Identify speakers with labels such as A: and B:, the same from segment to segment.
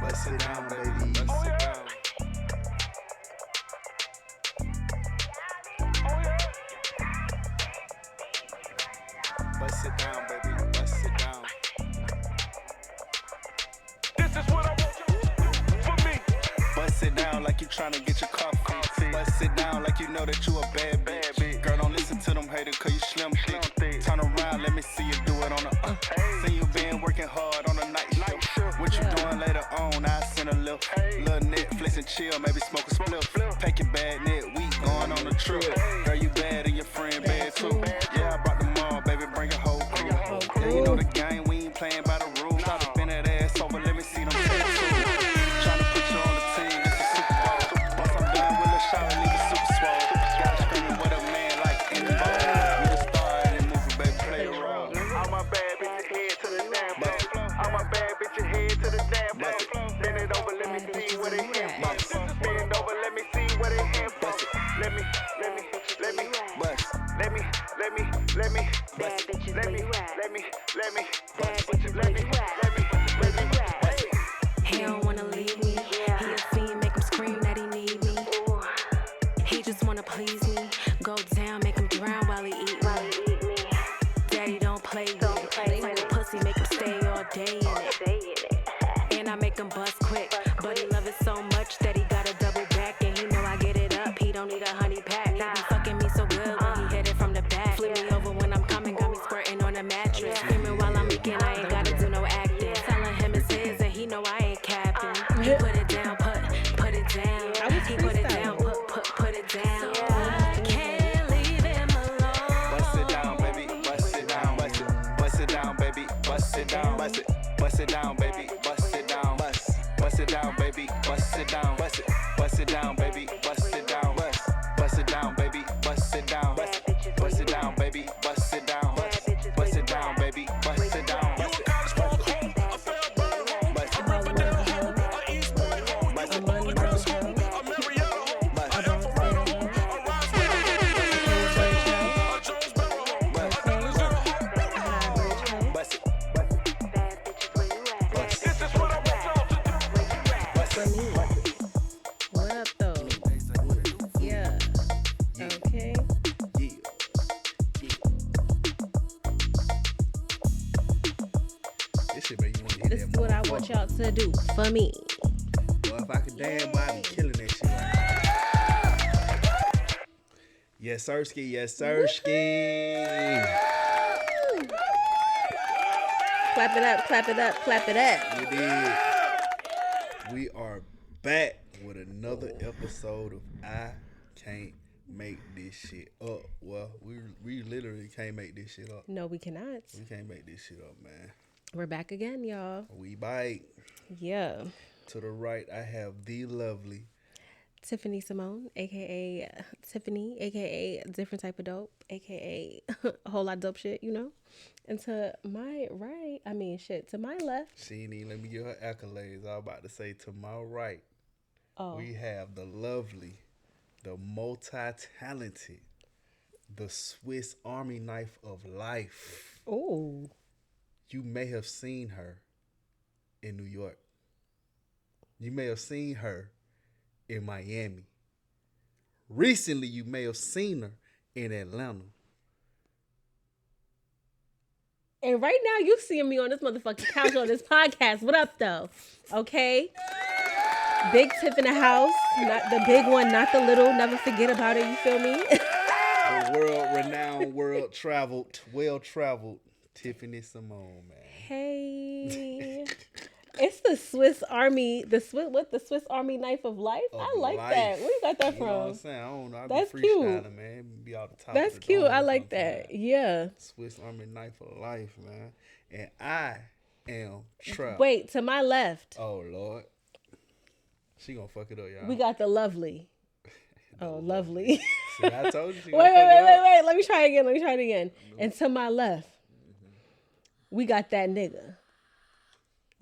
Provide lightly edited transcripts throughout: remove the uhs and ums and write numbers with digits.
A: Bust it down, baby. Bust it down. Bust it down, baby. Bust it down. This is what I want you to do for me. Bust it down like you tryna get your coffee. Bust it down like you know that you a bad bitch. Girl, don't listen to them haters cause you slim thick. Turn around, let me see you do it on the See you been working hard on the night shift. What you doing later on? I send a little Netflix and chill, maybe smoke a spliff. Pack your bag, net week, going on a trip. Girl, you bad and your friend bad too. Yeah, I brought them all, baby, bring a whole crew. Yeah, you know the game, we ain't playing by the rules. Try to bend that ass over, let me see them tattoos. Tryna put you on the team, it's a Super Bowl. Once I'm done with the shot, leave it super swole. Gotta scream with a man like in the ball. You the star in the movie, baby, play a role. All my bad bitches head to the damn floor. All my bad bitches head to the damn floor. Bend it over, let me see what they hand for. Bend over, let me see what they hand for. Let me bust. Let me bust. Let me bust. Let me bust.
B: He don't wanna leave me. He a fiend, make him scream that he need me. He just wanna please me. Go down, make him drown while he eat me. Daddy don't play with it. Like a pussy, make him stay all day in it. And I make him bust quick, but he love it so much that he gotta double back. And he know I get it up. He don't need a honey pack. He be fucking me so good when he hit it from the back. Flip me over when I'm coming, got me squirting on the mattress. Screaming while I'm leaking, I ain't gotta do no acting. Telling him it's his and he know I ain't capping. He put it down, put it down. He put it down, put it down. Can't leave him alone.
A: Bust it down, baby. Bust it down. Bust it down, baby. Bust it down. Bust it down, baby. Bust it down. Bust it down, baby. Bust it down. Bust it down, baby. Bust it down. Bust it down, baby. Bust it down. Bust it down, baby. Bust it down. Bust it down, baby. Bust it down.
B: What up though? Yeah. Okay.
A: This shit make you want to hit
B: This
A: that
B: is what I want y'all to do for me.
A: Well, if I could dance, boy, I be killing that shit right now. Yes, sirski. Yes, sirski.
B: Clap it up, clap it up, clap it up.
A: We did. We are back with another episode of I Can't Make This Shit Up. Well, we literally can't make this shit up.
B: No, we cannot.
A: We can't make this shit up, man.
B: We're back again, y'all.
A: We bite.
B: Yeah.
A: To the right, I have the lovely
B: Tiffany Simone, aka Tiffany, aka different type of dope, aka a whole lot of dope shit, you know. And to my right, to my left.
A: She ain't even let me give her accolades. I was about to say to my right, we have the lovely, the multi-talented, the Swiss Army knife of life.
B: Oh.
A: You may have seen her in New York. You may have seen her in Miami. Recently, you may have seen her in Atlanta.
B: And right now, you seeing me on this motherfucking couch on this podcast. What up, though? Okay? Big Tiff in the house. Not the big one, not the little. Never forget about it. You feel me?
A: The world-renowned, well-traveled Tiffany Simone, man.
B: Hey. It's the Swiss Army, the Swiss Army knife of life? I like that. Where you got that from?
A: You know what I'm saying? I don't know. I
B: That's
A: be
B: cute.
A: freestyling, man. Be out the top
B: That's
A: of the
B: cute.
A: dome
B: I like that.
A: sometimes.
B: Yeah.
A: Swiss Army knife of life, man. And I am Trap.
B: Wait, to my left,
A: Oh, Lord. She gonna fuck it up, y'all.
B: we got the lovely. Oh, lovely.
A: See, I told you she
B: wait,
A: gonna fuck it up.
B: wait. Let me try it again. And to my left, we got that nigga.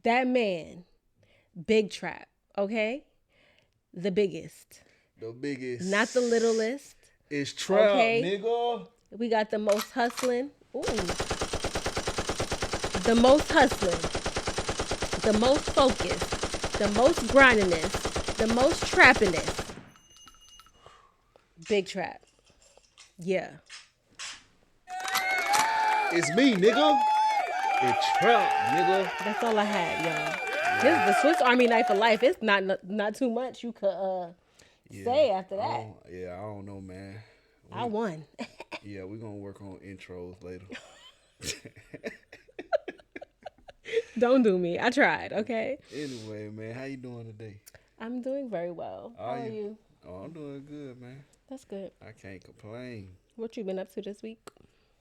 B: That man. Big Trap. Okay? The biggest.
A: The biggest.
B: Not the littlest.
A: It's Trap,
B: Okay.
A: nigga.
B: We got the most hustling. Ooh. The most hustling. The most focused.
C: the most grindiness, the most trappiness. Big Trap. Yeah.
D: It's me, nigga. It's Trap, nigga.
C: That's all I had, y'all. This is the Swiss Army knife of life. It's not too much you could say after that.
D: I don't know, man.
C: I won.
D: Yeah, we're gonna work on intros later.
C: Don't do me. I tried, okay?
D: Anyway, man, how you doing today?
C: I'm doing very well. How are you?
D: Oh, I'm doing good, man.
C: That's good.
D: I can't complain.
C: What you been up to this week?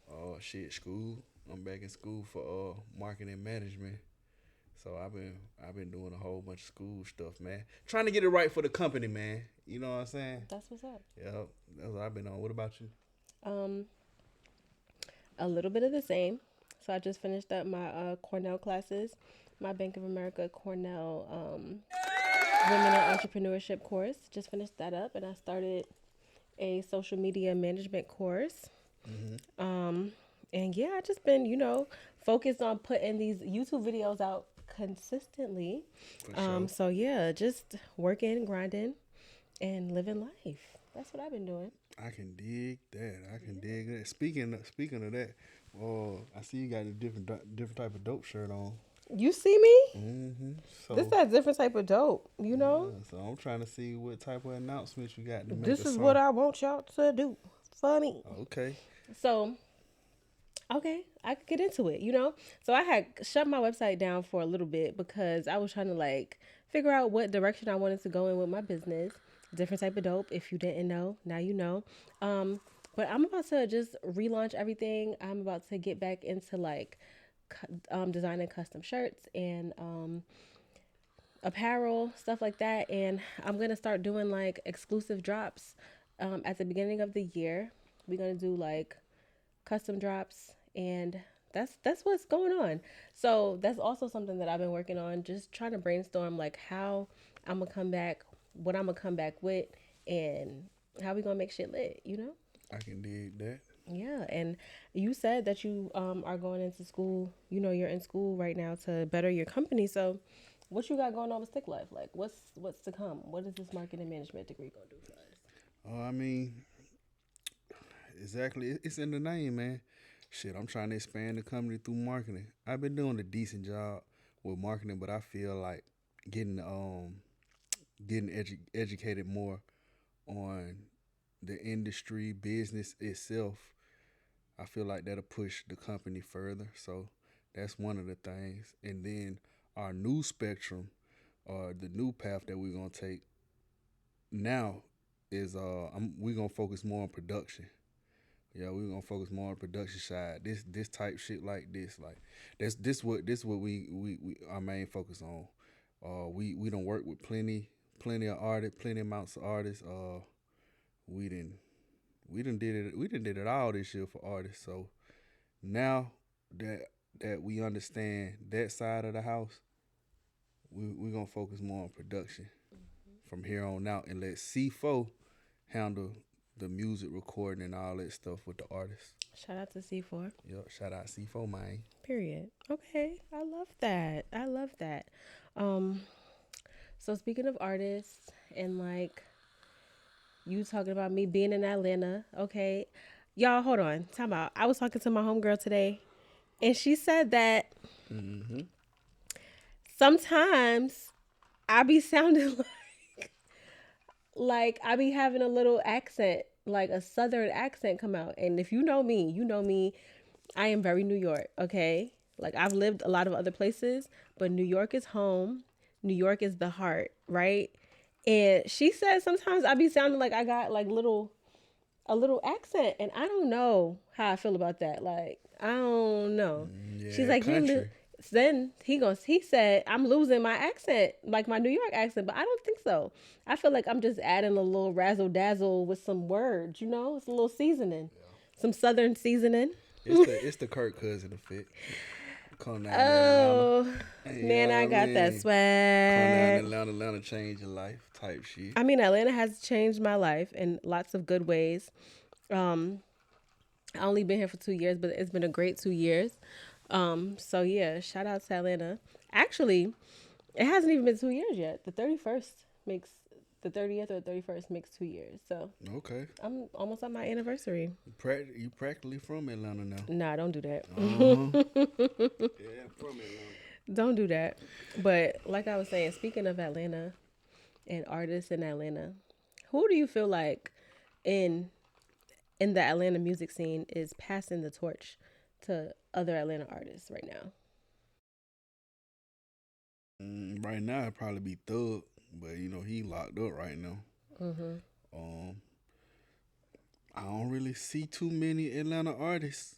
D: Oh shit, school. I'm back in school for marketing management. So I've been doing a whole bunch of school stuff, man. Trying to get it right for the company, man. You know what I'm saying?
C: That's what's up.
D: Yep, that's what I've been on. What about you?
C: A little bit of the same. So I just finished up my Cornell classes, my Bank of America Cornell Women in Entrepreneurship course. Just finished that up, and I started a social media management course. And yeah, I just been, focused on putting these YouTube videos out consistently.
D: Sure.
C: So yeah, just working, grinding, and living life. That's what I've been doing.
D: I can dig that. Speaking of that, I see you got a different type of dope shirt on.
C: You see me?
D: Mm-hmm. So
C: This is a different type of dope,
D: yeah, so I'm trying to see what type of announcements you got to make.
C: This is what I want y'all to do for me.
D: Okay.
C: So, okay, I could get into it, So I had shut my website down for a little bit because I was trying to figure out what direction I wanted to go in with my business. Different type of dope. If you didn't know, now you know. But I'm about to just relaunch everything. I'm about to get back into designing custom shirts and apparel, stuff like that. And I'm gonna start doing exclusive drops at the beginning of the year. We're gonna do custom drops, and that's what's going on. So that's also something that I've been working on, just trying to brainstorm how I'm gonna come back, what I'm gonna come back with, and how we gonna make shit lit,
D: I can dig that.
C: Yeah, and you said that you are going into school. You're in school right now to better your company. So, what you got going on with Stick Life? What's to come? What is this marketing management degree gonna do for us?
D: I mean, exactly. It's in the name, man. Shit, I'm trying to expand the company through marketing. I've been doing a decent job with marketing, but I feel like getting educated more on the industry, business itself. I feel like that'll push the company further. So that's one of the things. And then our new spectrum, or the new path that we're gonna take now is we're gonna focus more on production. Yeah, we're gonna focus more on production side. This type shit like this, this what we our main focus on. We don't work with plenty of artists, plenty amounts of artists. We didn't did it all this year for artists. So now that we understand that side of the house, we're gonna focus more on production from here on out, and let C4 handle the music recording and all that stuff with the artists.
C: Shout out to C4.
D: Yep, shout out C4, man.
C: Period. Okay, I love that. So speaking of artists and you talking about me being in Atlanta, okay, y'all hold on, time out. I was talking to my homegirl today, and she said that sometimes I be sounding like I be having a little accent, like a southern accent come out. And if you know me, I am very New York, okay? I've lived a lot of other places, but New York is home. New York is the heart, right? And she said sometimes I be sounding like I got a little accent, and I don't know how I feel about that. I don't know.
D: Yeah,
C: She's like, then he said I'm losing my accent, my New York accent, but I don't think so. I feel like I'm just adding a little razzle dazzle with some words, it's a little seasoning, some southern seasoning.
D: It's the Kirk cousin effect. Come down
C: Man, I got that swag.
D: Come down Atlanta, change your life type shit.
C: I mean, Atlanta has changed my life in lots of good ways. I only been here for 2 years, but it's been a great 2 years. So yeah, shout out to Atlanta. Actually, It hasn't even been 2 years yet. Makes the 30th or 31st makes 2 years. So
D: Okay.
C: I'm almost on my anniversary.
D: You practically from Atlanta now.
C: Nah, don't do that.
D: Yeah, from Atlanta.
C: Don't do that. But like I was saying, speaking of Atlanta and artists in Atlanta, who do you feel like in in the Atlanta music scene is passing the torch to other Atlanta artists right now?
D: Right now, it'd probably be Thug, but he locked up right now.
C: Mhm.
D: Um, I don't really see too many Atlanta artists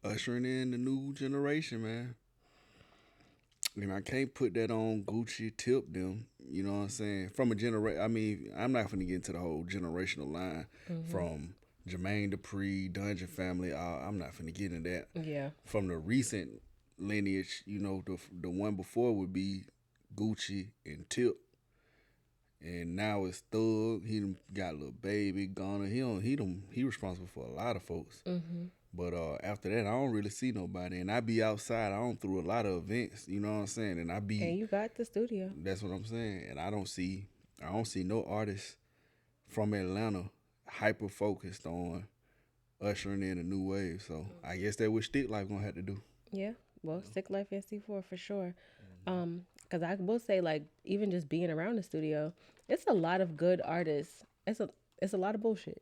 D: ushering in the new generation, man. And I can't put that on Gucci, Tip them. You know what I'm saying? From a generation, I mean, I'm not gonna get into the whole generational line from Jermaine Dupri, Dungeon Family. I'm not gonna get into that.
C: Yeah.
D: From the recent lineage, the one before would be Gucci and Tip, and now it's Thug. He done got a little baby, Gunna. He responsible for a lot of folks.
C: Mhm.
D: But after that, I don't really see nobody. And I be outside. I don't through a lot of events. You know what I'm saying? And
C: And you got the studio.
D: that's what I'm saying. And I don't see no artists from Atlanta hyper focused on ushering in a new wave. So I guess that what Stick Life gonna have to do.
C: Yeah. Well, Sick Life and C4 for sure. Because I will say, like, even just being around the studio, it's a lot of good artists. It's a lot of bullshit.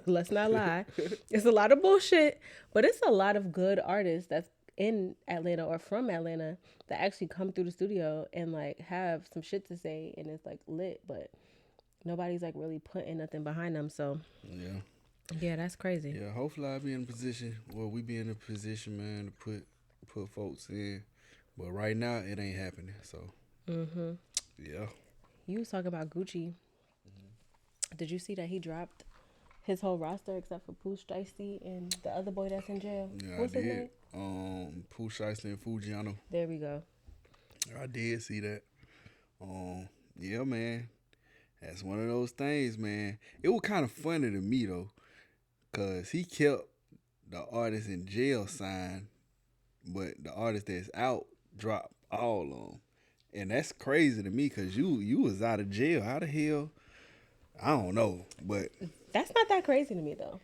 C: Let's not lie. It's a lot of bullshit, but it's a lot of good artists that's in Atlanta or from Atlanta that actually come through the studio and like have some shit to say and it's like lit, but nobody's like really putting nothing behind them. So
D: Yeah.
C: yeah, that's crazy.
D: Yeah. Hopefully I'll be in a position. Well, we be in a position, man, to put folks in. But right now it ain't happening. So yeah.
C: You was talking about Gucci. Did you see that he dropped his whole roster except for Pooh Shiesty and the other boy that's in jail?
D: Yeah,
C: What's
D: I
C: his
D: did.
C: name?
D: Pooh Shiesty and Fujiano.
C: There we go.
D: I did see that. Yeah, man. That's one of those things, man. It was kind of funny to me though, cause he kept the artist in jail signed, but the artist that's out dropped all of them, and that's crazy to me, cause you was out of jail. How the hell? I don't know, but
C: That's not that crazy to me though.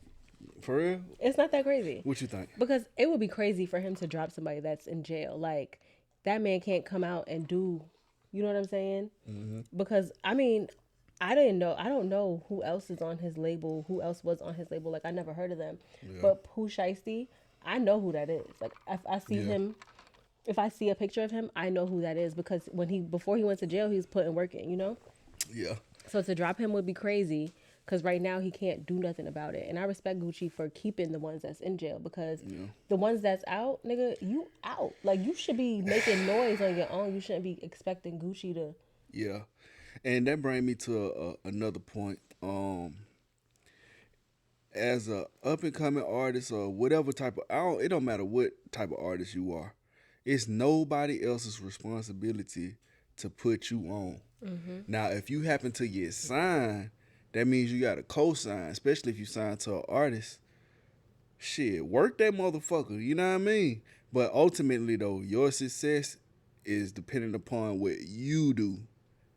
D: for real,
C: It's not that crazy.
D: what you think?
C: Because it would be crazy for him to drop somebody that's in jail. Like, that man can't come out and do, you know what I'm saying? Because, I mean, I don't know who else is on his label, who else was on his label. Like, I never heard of them.
D: Yeah.
C: But Pooh Shiesty, I know who that is. Like, if I see him, if I see a picture of him, I know who that is because before he went to jail, he was putting work in, you know?
D: Yeah,
C: So to drop him would be crazy because right now he can't do nothing about it. And I respect Gucci for keeping the ones that's in jail because the ones that's out, nigga, you out. Like, you should be making noise on your own. You shouldn't be expecting Gucci to.
D: yeah, and that brings me to another point. As a up and coming artist or whatever type of, it don't matter what type of artist you are, it's nobody else's responsibility to put you on. Now, if you happen to get signed, that means you got a co-sign, especially if you sign to an artist. Shit, work that motherfucker, you know what I mean? But ultimately, though, your success is dependent upon what you do,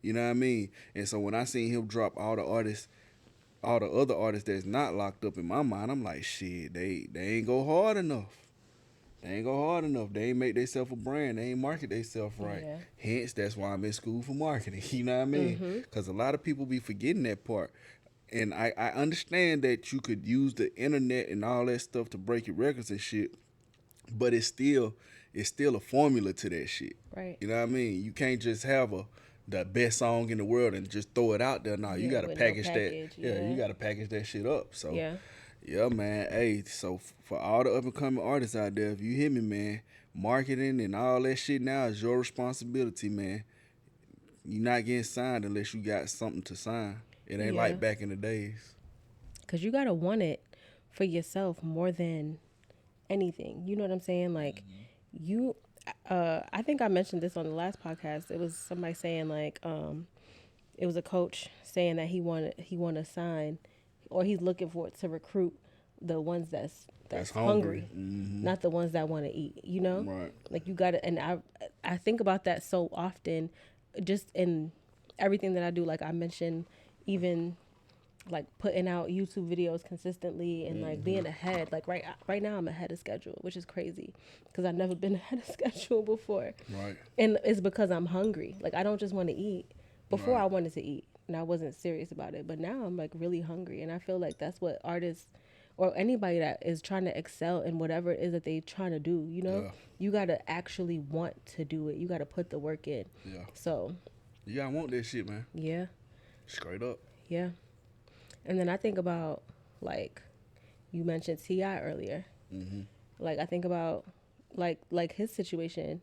D: you know what I mean? And so when I seen him drop all the other artists that's not locked up, in my mind, I'm like, shit, they ain't go hard enough. They ain't go hard enough. They ain't make themselves a brand. They ain't market themselves right.
C: Yeah.
D: Hence, that's why I'm in school for marketing. You know what I mean? Because a lot of people be forgetting that part. And I understand that you could use the internet and all that stuff to break your records and shit, but it's still a formula to that shit.
C: Right.
D: You know what I mean? You can't just have the best song in the world and just throw it out there. No, you gotta
C: with no
D: package that.
C: package,
D: Yeah, you gotta package that shit up. So
C: Yeah.
D: man. Hey, so for all the up and coming artists out there, if you hear me, man, marketing and all that shit now is your responsibility, man. You're not getting signed unless you got something to sign. It ain't
C: Yeah.
D: like back in the days.
C: Because you got to want it for yourself more than anything. You know what I'm saying? Like, I think I mentioned this on the last podcast. It was somebody saying, like, it was a coach saying that he wanted to sign, or he's looking for it to recruit the ones that's hungry, not the ones that want to eat. You know,
D: Right.
C: like you got to. And I I think about that so often, just in everything that I do. Like I mentioned, even like putting out YouTube videos consistently and like being ahead. Like right now I'm ahead of schedule, which is crazy because I've never been ahead of schedule before.
D: Right.
C: And it's because I'm hungry. Like I don't just want to eat. Before
D: Right.
C: I wanted to eat and I wasn't serious about it, but now I'm like really hungry, and I feel like that's what artists or anybody that is trying to excel in whatever it is that they trying to do, you know,
D: Yeah.
C: you got to actually want to do it. You got to put the work in.
D: Yeah.
C: So,
D: You gotta want that shit, man.
C: yeah.
D: Straight up.
C: Yeah. And then I think about, like, you mentioned T.I. earlier.
D: Mm-hmm.
C: Like, I think about, like his situation.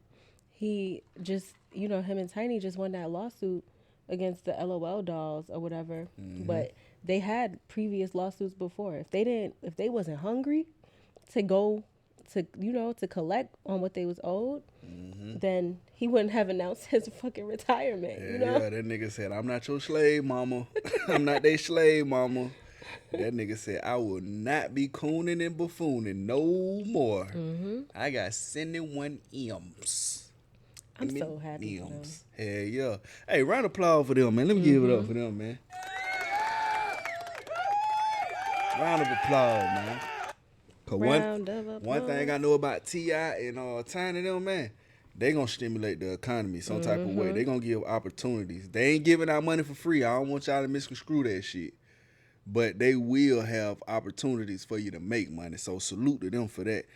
C: He just, you know, him and Tiny just won that lawsuit against the LOL dolls or whatever. But they had previous lawsuits before. If they wasn't hungry to go to, you know, to collect on what they was owed, then he wouldn't have announced his fucking retirement,
D: Yeah,
C: you know?
D: yeah, that nigga said, I'm not your slave, mama. I'm not their slave, mama. That nigga said, I will not be cooning and buffooning no more. I got 71 M's.
C: I'm so happy for them.
D: Hell yeah. Hey, round of applause for them, man. Let me give it up for them, man. Round of applause, man. 'Cause
C: Round of
D: one thing I know about T.I. and Tiny them, man, they gonna stimulate the economy some type of way. They gonna give opportunities. They ain't giving out money for free. I don't want y'all to misconstrue that shit. But they will have opportunities for you to make money. So salute to them for that.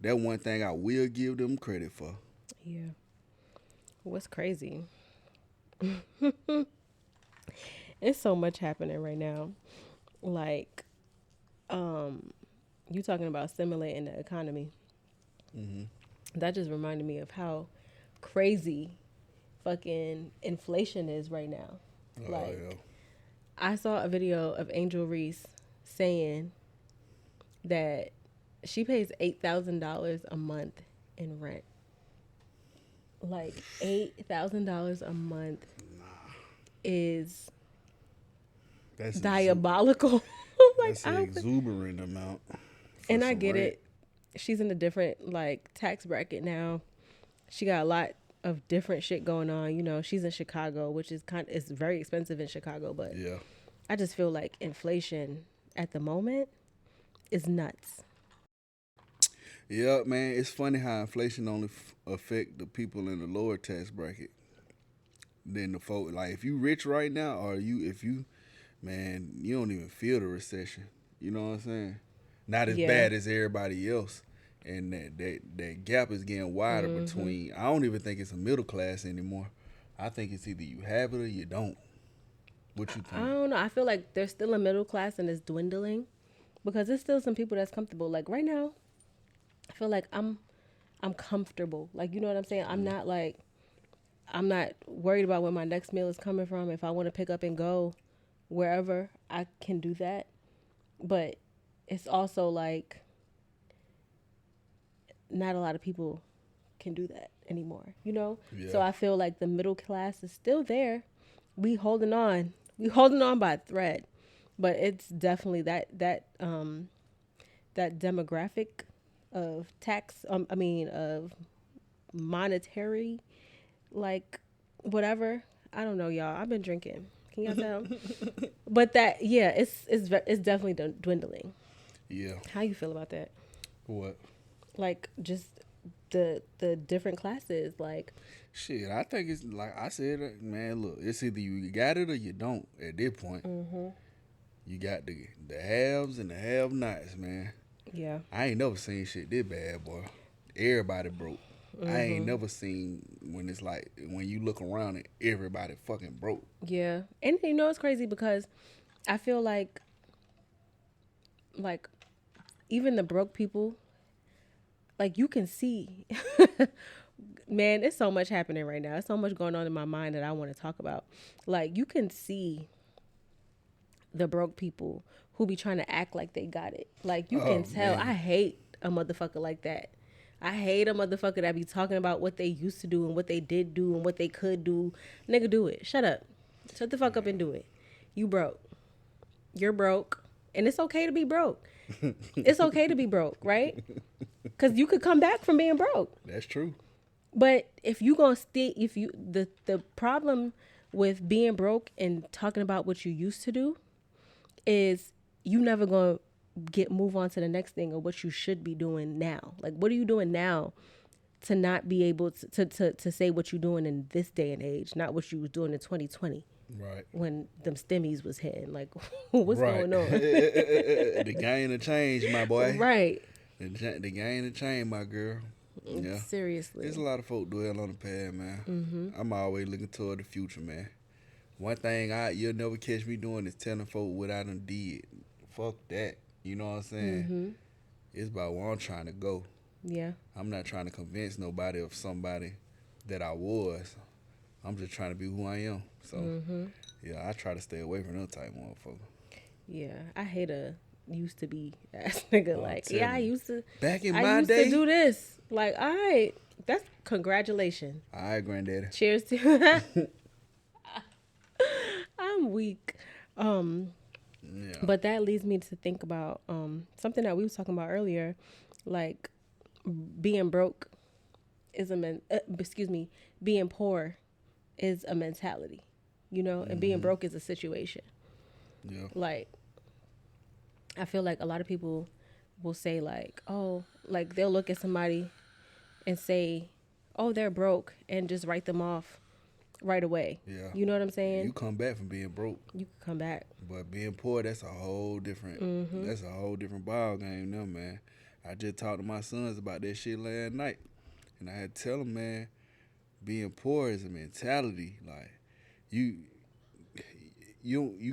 D: That one thing I will give them credit for.
C: Yeah. What's crazy? It's so much happening right now. Like, you talking about stimulating the economy. That just reminded me of how crazy fucking inflation is right now. Like,
D: Yeah.
C: I saw a video of Angel Reese saying that she pays $8,000 a month in rent. Like $8,000 a month is
D: That's
C: diabolical. Like,
D: That's an exuberant amount.
C: and I get it. She's in a different like tax bracket now. She got a lot of different shit going on. You know, she's in Chicago, which is it's very expensive in Chicago, but
D: Yeah.
C: I just feel like inflation at the moment is nuts.
D: Yeah, man. It's funny how inflation only affect the people in the lower tax bracket than the folk. Like, if you rich right now, or man, you don't even feel the recession. You know what I'm saying? Not as bad as everybody else. And that gap is getting wider between, I don't even think it's a middle class anymore. I think it's either you have it or you don't. What you think?
C: I don't know. I feel like there's still a middle class and it's dwindling because there's still some people that's comfortable. Like right now, I feel like I'm comfortable. Like, you know what I'm saying? I'm not worried about where my next meal is coming from. If I want to pick up and go wherever, I can do that. But it's also like not a lot of people can do that anymore, you know?
D: Yeah.
C: So I feel like the middle class is still there. We holding on. We holding on by a thread. But it's definitely that demographic of tax, of monetary, like, whatever. I don't know, y'all. I've been drinking. Can y'all tell? But it's definitely dwindling.
D: Yeah.
C: How you feel about that?
D: What?
C: Like, just the different classes, like.
D: Shit, I think it's like I said, man, look, it's either you got it or you don't at this point. You got the haves and the have-nots, man.
C: Yeah.
D: I ain't never seen shit this bad, boy. Everybody broke. I ain't never seen when it's like, when you look around and everybody fucking broke.
C: Yeah. And you know, it's crazy because I feel like even the broke people, like, you can see, man, there's so much happening right now. There's so much going on in my mind that I want to talk about. Like, you can see the broke people who be trying to act like they got it. Like, you can tell.
D: Man.
C: I hate a motherfucker like that. I hate a motherfucker that be talking about what they used to do and what they did do and what they could do. Nigga, do it. Shut up. Shut the fuck up and do it. You broke. You're broke. And it's okay to be broke. It's okay to be broke, right? Because you could come back from being broke.
D: That's true.
C: But if you gonna stay, if you the problem with being broke and talking about what you used to do is you never gonna move on to the next thing or what you should be doing now. Like, what are you doing now to not be able to say what you're doing in this day and age, not what you was doing in 2020
D: Right.
C: when them stimmies was hitting. Like, what's
D: Right.
C: going on?
D: The game to change, my boy.
C: Right.
D: The game to change, my girl. Yeah.
C: Seriously.
D: There's a lot of folk dwell on the past, man. I'm always looking toward the future, man. One thing you'll never catch me doing is telling folk what I done did. Fuck that. You know what I'm saying? It's about where I'm trying to go.
C: Yeah.
D: I'm not trying to convince nobody of somebody that I was. I'm just trying to be who I am. So, yeah, I try to stay away from them type of motherfucker.
C: Yeah. I hate a used to be ass nigga. Like, yeah, I used to.
D: Back in
C: I
D: my
C: used
D: day.
C: to do this. Like, all right. That's congratulations.
D: All right, granddaddy.
C: Cheers to I'm weak.
D: Yeah.
C: But that leads me to think about something that we was talking about earlier, like being broke is being poor is a mentality, you know, and being broke is a situation.
D: Yeah.
C: Like, I feel like a lot of people will say like, oh, like they'll look at somebody and say, oh, they're broke, and just write them off right away.
D: Yeah.
C: You know what I'm saying?
D: You come back from being broke.
C: You can come back.
D: But being poor, that's a whole different that's a whole different ball game now, man. I just talked to my sons about that shit last night. And I had to tell them, man, being poor is a mentality. Like you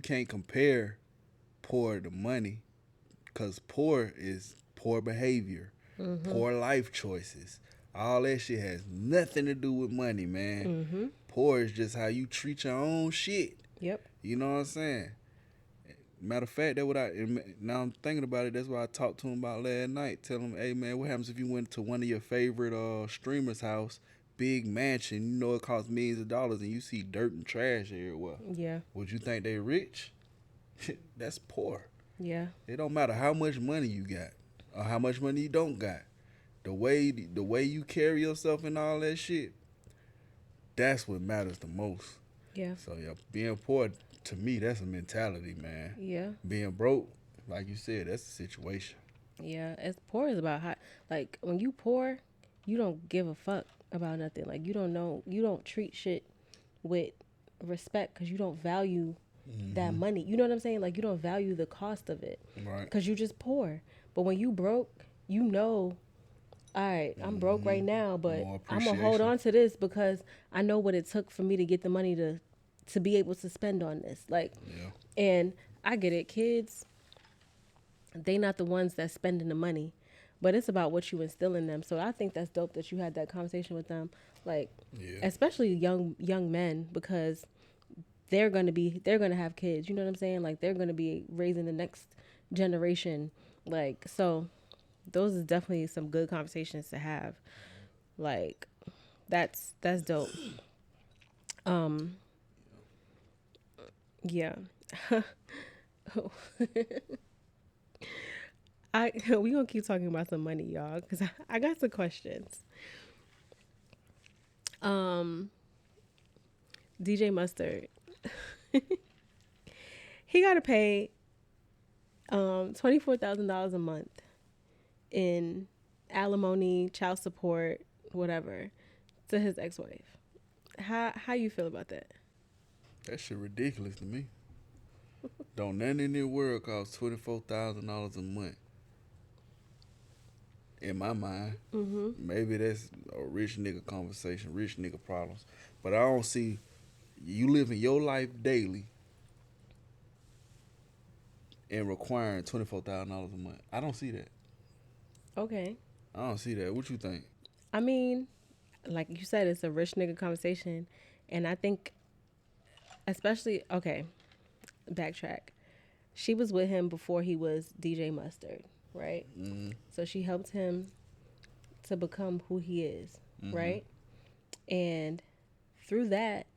D: can't compare poor to money, because poor is poor behavior, poor life choices. All that shit has nothing to do with money, man. Poor is just how you treat your own shit.
C: Yep.
D: You know what I'm saying? Matter of fact, now I'm thinking about it, that's what I talked to him about last night. Tell him, hey man, what happens if you went to one of your favorite streamers' house, big mansion, you know it costs millions of dollars, and you see dirt and trash everywhere?
C: Yeah.
D: Would you think they rich? That's poor.
C: Yeah.
D: It don't matter how much money you got or how much money you don't got. The way you carry yourself and all that shit, that's what matters the most.
C: Yeah.
D: So yeah, being poor, to me, that's a mentality, man.
C: Yeah.
D: Being broke, like you said, that's a situation.
C: Yeah. As poor is about how, like, when you poor, you don't give a fuck about nothing. Like, you don't treat shit with respect because you don't value that money. You know what I'm saying? Like, you don't value the cost of it.
D: Right.
C: Because you just poor. But when you broke, you know, all right, I'm broke right now, but
D: More
C: I'm going to hold
D: appreciation.
C: on to this because I know what it took for me to get the money to be able to spend on this. Like,
D: Yeah.
C: and I get it. Kids, they not the ones that's spending the money, but it's about what you instill in them. So I think that's dope that you had that conversation with them. Like,
D: Yeah.
C: especially young men, because they're going to have kids. You know what I'm saying? Like, they're going to be raising the next generation. Like, so those is definitely some good conversations to have. Like, that's dope. Yeah. We gonna keep talking about some money, y'all, because I got some questions. DJ Mustard, he gotta pay $24,000 a month in alimony, child support, whatever, to his ex-wife. How you feel about that?
D: That shit ridiculous to me. Don't nothing in the world cost $24,000 a month. In my mind, maybe that's a rich nigga conversation, rich nigga problems. But I don't see you living your life daily and requiring $24,000 a month. I don't see that.
C: Okay.
D: I don't see that. What you think?
C: I mean, like you said, it's a rich nigga conversation. And I think, especially, okay, backtrack. She was with him before he was DJ Mustard, right? So she helped him to become who he is, right? And through that,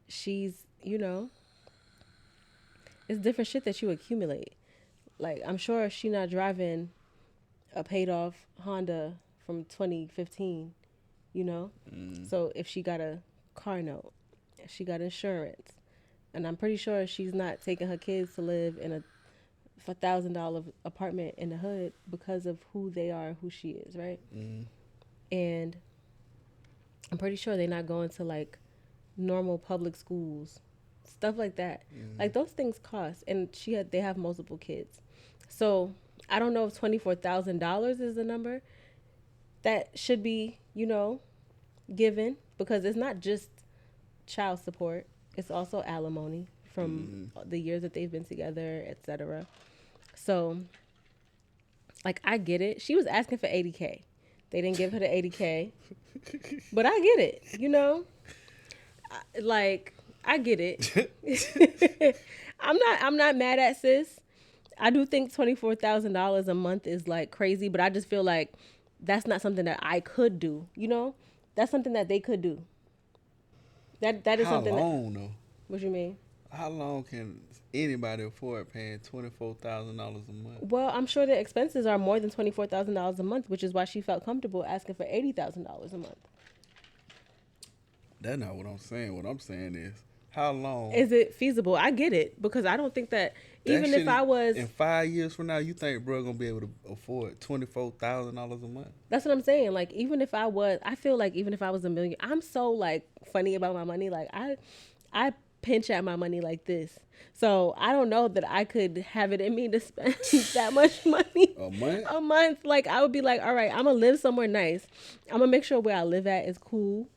C: she's, you know, it's different shit that you accumulate. Like, I'm sure she not driving a paid off Honda from 2015 you know? So if she got a car note, if she got insurance, and I'm pretty sure she's not taking her kids to live in a $1,000 apartment in the hood because of who they are, who she is, right? And I'm pretty sure they're not going to like normal public schools, stuff like that. Like those things cost, and they have multiple kids, so I don't know if $24,000 is the number that should be, given, because it's not just child support, it's also alimony from the years that they've been together, etc. So, like, I get it. She was asking for 80K. They didn't give her the 80K, but I get it. Like, I get it. I'm not mad at sis. I do think $24,000 a month is like crazy, but I just feel like that's not something that I could do. That's something that they could do. That is
D: How
C: something.
D: long though?
C: What you mean?
D: How long can anybody afford paying $24,000 a month?
C: Well, I'm sure the expenses are more than $24,000 a month, which is why she felt comfortable asking for $80,000 a month.
D: That's not what I'm saying. What I'm saying is, how long
C: is it feasible? I get it, because I don't think that even if I was
D: in 5 years from now, you think bro gonna be able to afford $24,000 a month?
C: That's what I'm saying. Like, even if I feel like even if I was a million, I'm so like funny about my money. Like I pinch at my money like this. So I don't know that I could have it in me to spend that much money
D: A month?
C: a month. Like, I would be like, all right, I'm gonna live somewhere nice. I'm gonna make sure where I live at is cool.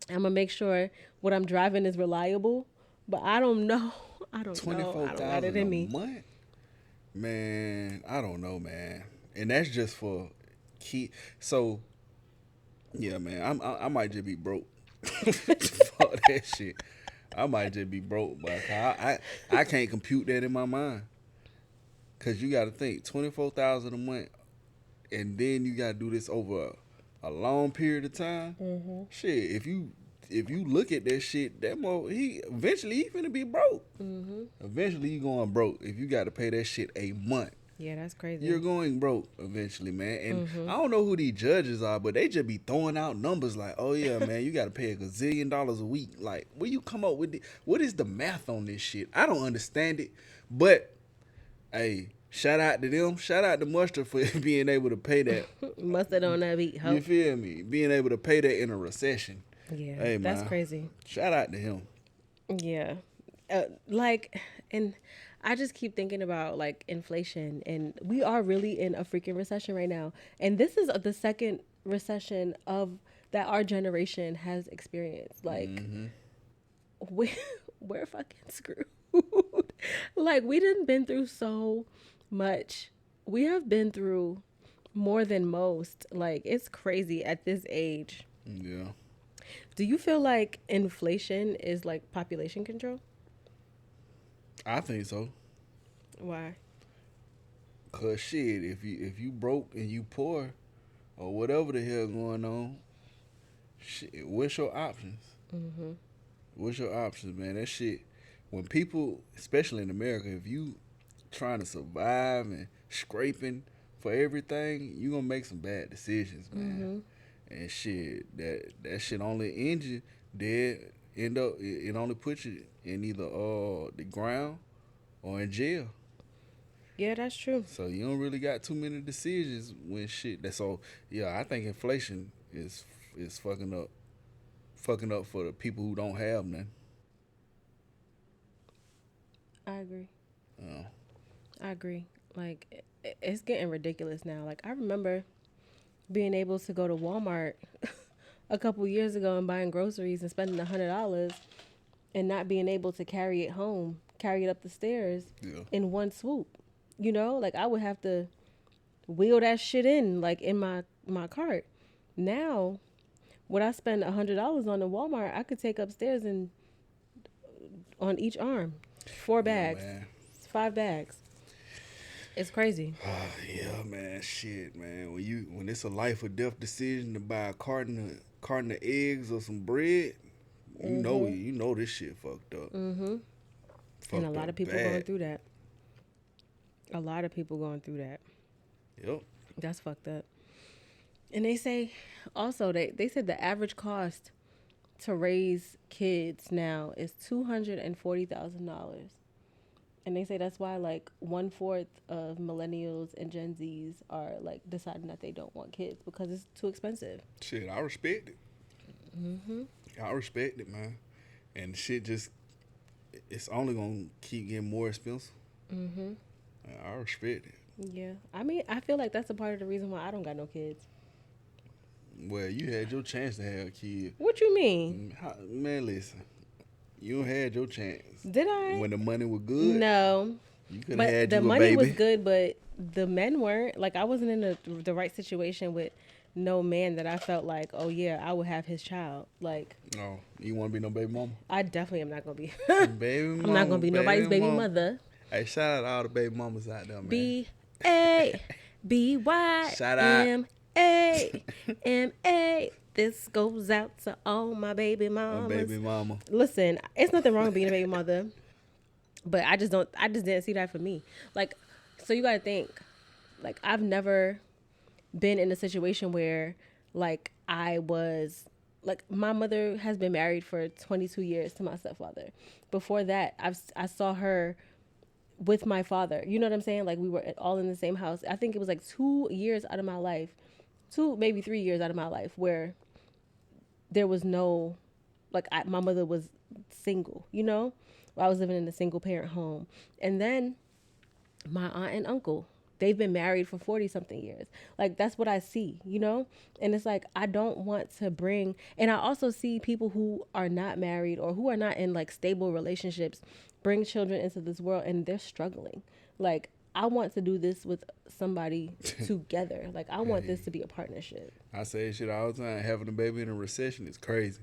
C: I'm gonna make sure what I'm driving is reliable. But I don't know. I don't know. I don't got it in me.
D: Month? Man, I don't know, man. And that's just for key. So, yeah, man, I might just be broke. Fuck that shit. I might just be broke, but I can't compute that in my mind. Cause you got to think $24,000 a month, and then you got to do this over a long period of time.
C: Mm-hmm.
D: Shit, if you look at that shit, he finna be broke.
C: Mm-hmm.
D: Eventually, you going broke if you got to pay that shit a month.
C: Yeah, that's crazy.
D: You're going broke eventually, man. And
C: Mm-hmm.
D: I don't know who these judges are, but they just be throwing out numbers like, oh, yeah, man, you got to pay $1 gazillion a week. Like, where you come up with what is the math on this shit? I don't understand it. But, hey, shout out to them. Shout out to Mustard for being able to pay that.
C: Mustard on that beat, ho.
D: You feel me? Being able to pay that in a recession.
C: Yeah,
D: Hey,
C: that's
D: man.
C: crazy.
D: Shout out to him.
C: Yeah. And I just keep thinking about like inflation, and we are really in a freaking recession right now. And this is the second recession that our generation has experienced. Like, we're fucking screwed. Like, we done been through so much. We have been through more than most. Like, it's crazy at this age.
D: Yeah.
C: Do you feel like inflation is like population control?
D: I think so.
C: Why?
D: Cause shit, if you broke and you poor, or whatever the hell going on, shit, what's your options?
C: Mm-hmm.
D: What's your options, man? That shit, when people, especially in America, if you trying to survive and scraping for everything, you gonna make some bad decisions, man. And shit, that shit only end you dead. It only puts you in either the ground or in jail.
C: Yeah, that's true.
D: So you don't really got too many decisions when shit. That's all. Yeah, I think inflation is fucking up for the people who don't have none.
C: I agree.
D: Oh.
C: I agree. Like, it's getting ridiculous now. Like, I remember being able to go to Walmart a couple years ago and buying groceries and spending $100 and not being able to carry it up the stairs in one swoop. Like, I would have to wheel that shit in, like, in my cart. Now, what I spend $100 on in Walmart, I could take upstairs and on each arm, 4 bags, 5 bags. It's crazy.
D: Yeah, man. Shit, man. When it's a life or death decision to buy a carton of eggs or some bread, you know this shit fucked up.
C: Mm-hmm. And a lot of people going through that. A lot of people going through that.
D: Yep.
C: That's fucked up. And they say also they said the average cost to raise kids now is $240,000. And they say that's why like 1/4 of millennials and Gen Zs are like deciding that they don't want kids because it's too expensive.
D: Shit, I respect it. I respect it, man. And shit just, it's only gonna keep getting more expensive. I respect it.
C: Yeah. I mean, I feel like that's a part of the reason why I don't got no kids.
D: Well, you had your chance to have a kid.
C: What you mean?
D: Man, listen. You had your chance.
C: Did I?
D: When the money was good.
C: No.
D: You could have
C: But
D: had
C: the
D: you a
C: money
D: baby.
C: was good, but the men weren't. Like, I wasn't in the right situation with no man that I felt like, oh, yeah, I would have his child. Like,
D: Oh, you want to be no baby mama?
C: I definitely am not going to be.
D: Baby mama.
C: I'm not going to be nobody's baby mother.
D: Hey, shout out to all the baby mamas out there, man. Shout out.
C: B-A-B-Y-M-A-M-A. This goes out to all my baby mamas.
D: Baby mama.
C: Listen, it's nothing wrong with being a baby mother, but I just didn't see that for me. Like, so you got to think, like, I've never been in a situation where, like, I was, like, my mother has been married for 22 years to my stepfather. Before that, I saw her with my father. You know what I'm saying? Like, we were all in the same house. I think it was like 2 years out of my life, 2, maybe 3 years out of my life where there was no, like, my mother was single, you know? I was living in a single parent home. And then my aunt and uncle, they've been married for 40 something years. Like, that's what I see, you know? And it's like, I don't want to bring, and I also see people who are not married or who are not in like stable relationships bring children into this world and they're struggling. Like, I want to do this with somebody together. Like, I want this to be a partnership.
D: I say shit all the time. Having a baby in a recession is crazy.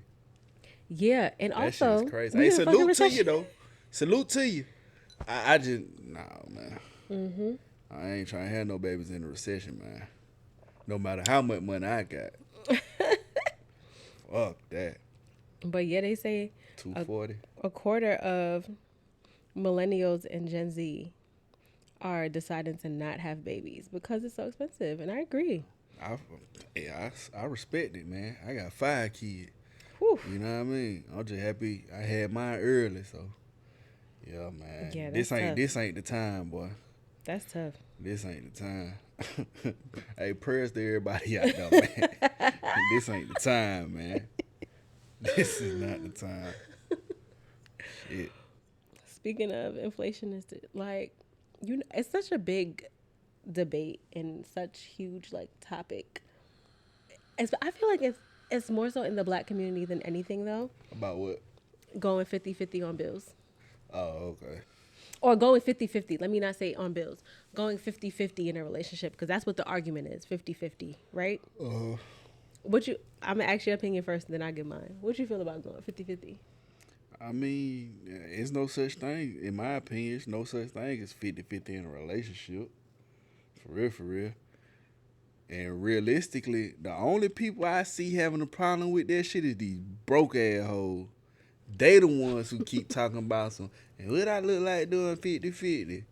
C: Yeah, and
D: That
C: also,
D: shit is crazy.
C: we
D: Hey,
C: in a fucking
D: salute to
C: recession.
D: you, though. Salute to you. I just, nah, man. I ain't trying to have no babies in a recession, man. No matter how much money I got. Fuck that.
C: But yeah, they say
D: 240.
C: a quarter of millennials and Gen Z are deciding to not have babies because it's so expensive, and I agree.
D: I respect it, man. I got 5 kids.
C: Whew.
D: You know what I mean? I'm just happy I had mine early, so yeah, man.
C: Yeah,
D: this
C: that's
D: ain't
C: tough.
D: the time, boy.
C: That's tough.
D: This ain't the time. Hey, prayers to everybody out there, man. This ain't the time, man. This is not the time. Shit.
C: Speaking of inflation, is like, you know, it's such a big debate and such huge like topic. I feel like it's more so in the black community than anything though.
D: About what?
C: Going 50-50 on bills.
D: Oh, okay.
C: Or going 50-50. Let me not say on bills. Going 50-50 in a relationship, because that's what the argument is, 50-50, right? I'm going to ask your opinion first, and then I'll give mine. What you feel about going 50-50?
D: I mean, it's no such thing, in my opinion, it's no such thing as 50-50 in a relationship. For real. And realistically, the only people I see having a problem with that shit is these broke ass hoes. They the ones who keep talking about some, and what I look like doing 50-50?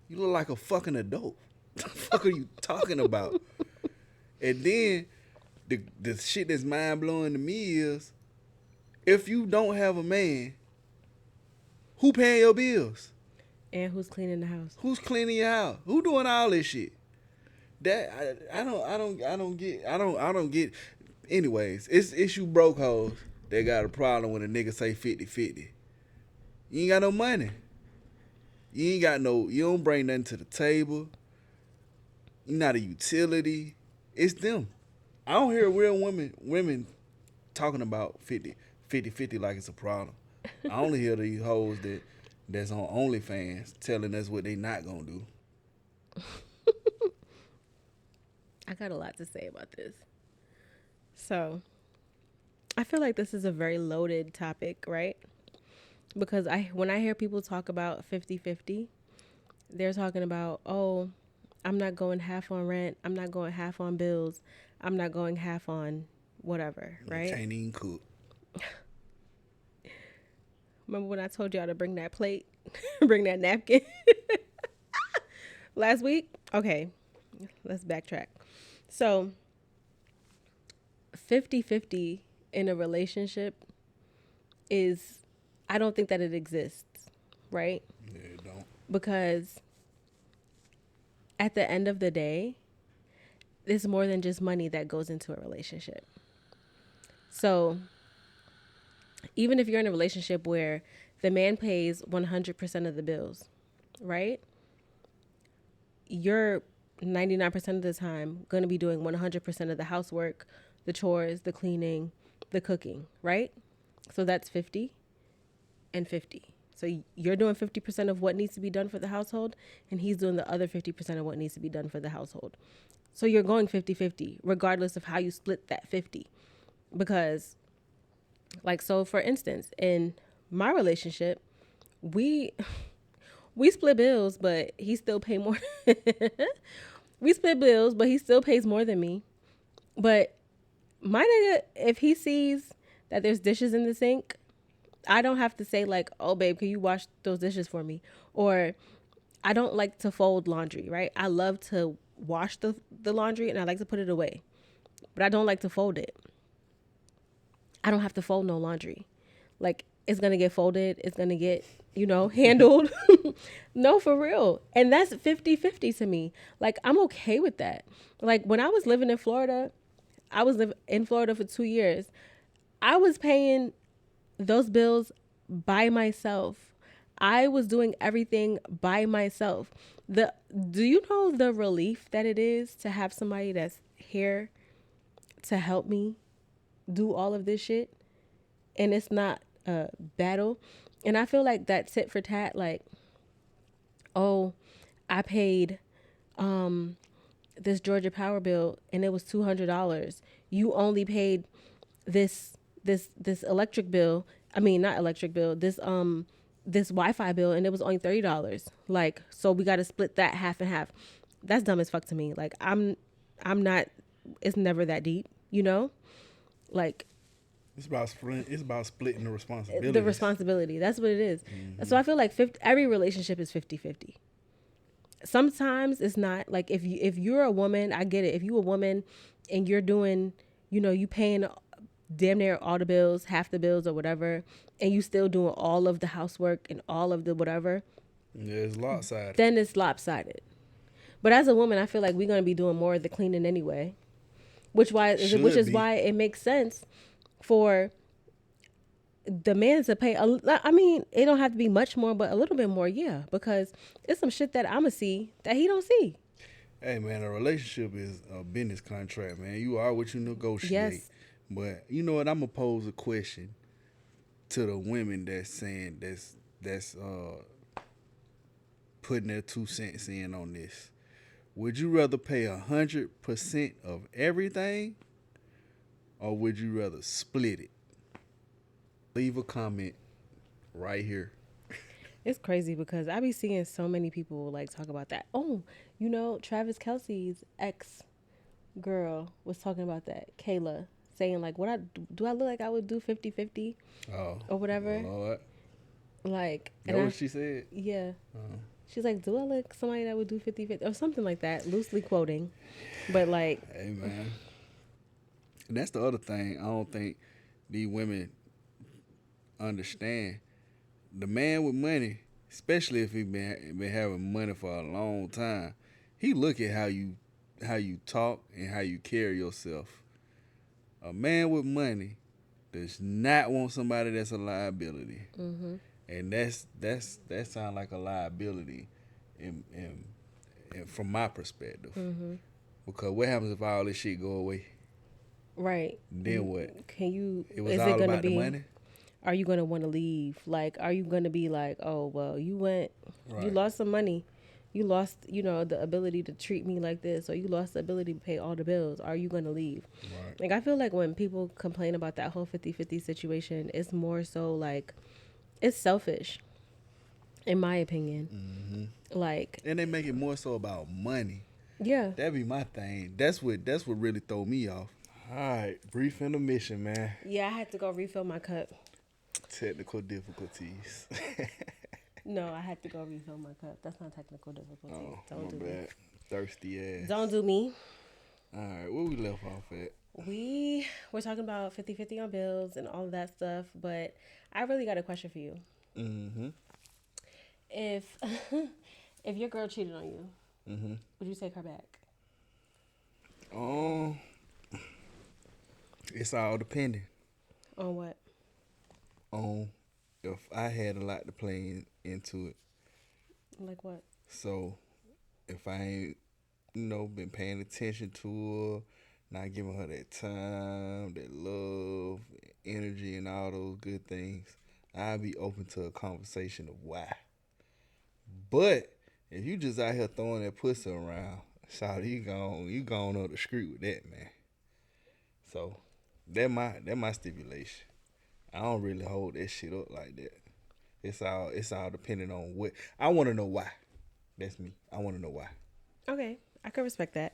D: You look like a fucking adult. What the fuck are you talking about? And then the shit that's mind blowing to me is, if you don't have a man, who paying your bills?
C: And who's cleaning the house?
D: Who's cleaning your house? Who doing all this shit? That I don't get. Anyways, it's you broke hoes that got a problem when a nigga say 50-50. You ain't got no money. You don't bring nothing to the table. You're not a utility. It's them. I don't hear real women talking about 50-50 like it's a problem. I only hear these hoes that's on OnlyFans telling us what they not gonna do.
C: I got a lot to say about this. So, I feel like this is a very loaded topic, right? Because when I hear people talk about 50-50, they're talking about, oh, I'm not going half on rent, I'm not going half on bills, I'm not going half on whatever, right?
D: Can't even cook.
C: Remember when I told y'all to bring that plate, bring that napkin last week? Okay, let's backtrack. So 50-50 in a relationship is, I don't think that it exists, right?
D: Yeah, it don't.
C: Because at the end of the day, it's more than just money that goes into a relationship. So even if you're in a relationship where the man pays 100% of the bills, right? You're 99% of the time going to be doing 100% of the housework, the chores, the cleaning, the cooking, right? So that's 50 and 50. So you're doing 50% of what needs to be done for the household, and he's doing the other 50% of what needs to be done for the household. So you're going 50-50, regardless of how you split that 50. Because, like, so for instance, in my relationship, we we split bills, but he still pay more. We split bills, but he still pays more than me. But my nigga, if he sees that there's dishes in the sink, I don't have to say like, "Oh, babe, can you wash those dishes for me?" Or I don't like to fold laundry, right? I love to wash the laundry and I like to put it away, but I don't like to fold it. I don't have to fold no laundry. Like, it's going to get folded. It's going to get, handled. No, for real. And that's 50-50 to me. Like, I'm okay with that. Like, when I was living in Florida, I was in Florida for 2 years. I was paying those bills by myself. I was doing everything by myself. Do you know the relief that it is to have somebody that's here to help me do all of this shit? And it's not a battle. And I feel like that tit for tat, like, oh, I paid this Georgia Power bill and it was $200. You only paid this electric bill. I mean, not electric bill. This Wi-Fi bill, and it was only $30. Like, so we got to split that half and half. That's dumb as fuck to me. Like, I'm not. It's never that deep, Like,
D: it's about splitting the responsibility.
C: the responsibility. That's what it is. So I feel like every relationship is 50-50. Sometimes it's not. Like, if you're a woman, I get it. If you're a woman and you're doing, you paying damn near all the bills, half the bills or whatever, and you still doing all of the housework and all of the whatever,
D: yeah, it's lopsided.
C: then it's lopsided. But as a woman, I feel like we're going to be doing more of the cleaning anyway, which is why it makes sense for the man to pay. I mean, it don't have to be much more, but a little bit more, yeah, because it's some shit that I'ma see that he don't see.
D: Hey, man, a relationship is a business contract, man. You are what you negotiate.
C: Yes.
D: But you know what? I'm gonna pose a question to the women that's saying that's putting their 2 cents in on this. Would you rather pay 100% of everything, or would you rather split it? Leave a comment right here.
C: It's crazy because I be seeing so many people like talk about that. Oh, Travis Kelce's ex girl was talking about that. Kayla saying like, do I look like I would do 50-50 or whatever?
D: Lord.
C: Like,
D: That what she said?
C: Yeah. She's like, do I look somebody that would do 50-50 or something like that? Loosely quoting, but like,
D: hey man, and that's the other thing. I don't think these women understand. The man with money, especially if he been having money for a long time, he look at how you talk and how you carry yourself. A man with money does not want somebody that's a liability, and that sounds like a liability, in from my perspective. Because what happens if all this shit go away?
C: Right.
D: Then what? It was
C: is
D: all
C: it gonna
D: about
C: be,
D: the money.
C: Are you going to want to leave? Like, are you going to be like, oh, well, you lost some money. You lost, the ability to treat me like this, or you lost the ability to pay all the bills. Are you going to leave?
D: Right.
C: Like, I feel like when people complain about that whole 50-50 situation, it's more so like, it's selfish, in my opinion. Like,
D: And they make it more so about money.
C: yeah.
D: That'd be my thing. That's what really throw me off.
E: All right, brief intermission, man.
C: Yeah, I had to go refill my cup.
E: Technical difficulties.
C: No, I had to go refill my cup. That's not technical difficulty. Don't do
E: bad.
C: me.
E: Thirsty ass.
C: Don't do me.
D: All right, where we left off at?
C: We were talking about 50-50 on bills and all of that stuff, but I really got a question for you.
D: Mm-hmm.
C: If if your girl cheated on you,
D: Mm-hmm.
C: would you take her back?
D: Um, it's all depending
C: On what?
D: on if I had a lot to play into it.
C: Like what?
D: So if I ain't, been paying attention to her, not giving her that time, that love, energy, and all those good things, I'd be open to a conversation of why. But if you just out here throwing that pussy around, shawty, you gone up the street with that, man. So that my stipulation. I don't really hold that shit up like that. It's all depending on what I want to know why. That's me. I want to know why.
C: Okay, I can respect that.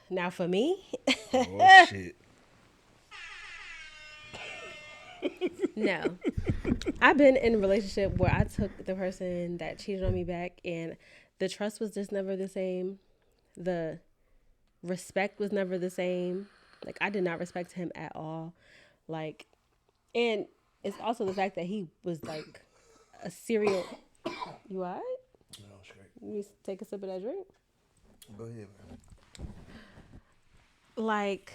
C: Now for me,
D: Oh shit.
C: no. I've been in a relationship where I took the person that cheated on me back, and the trust was just never the same. The respect was never the same. Like, I did not respect him at all. Like, and it's also the fact that he was like a serial. You alright?
D: No, straight.
C: You take a sip of that drink?
D: Go ahead, man.
C: Like,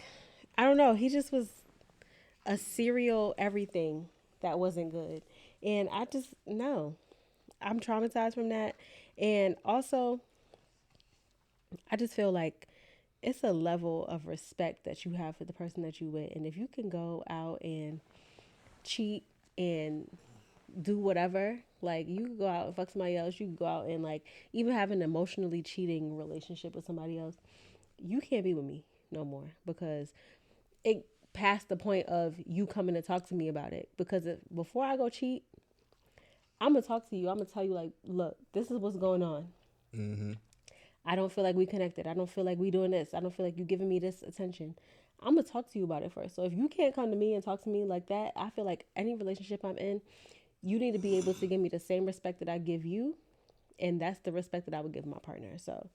C: I don't know. He just was a serial everything that wasn't good. And I just, no. I'm traumatized from that. And also, I just feel like it's a level of respect that you have for the person that you with. And if you can go out and cheat and do whatever, like, you could go out and fuck somebody else, you could go out and like even have an emotionally cheating relationship with somebody else, you can't be with me no more, because it passed the point of you coming to talk to me about it. Because before I go cheat, I'm gonna talk to you. I'm gonna tell you, like, look, this is what's going on.
D: Mm-hmm.
C: I don't feel like we connected. I don't feel like we doing this. I don't feel like you giving me this attention. I'm gonna talk to you about it first. So if you can't come to me and talk to me like that, I feel like any relationship I'm in, you need to be able to give me the same respect that I give you, and that's the respect that I would give my partner. So,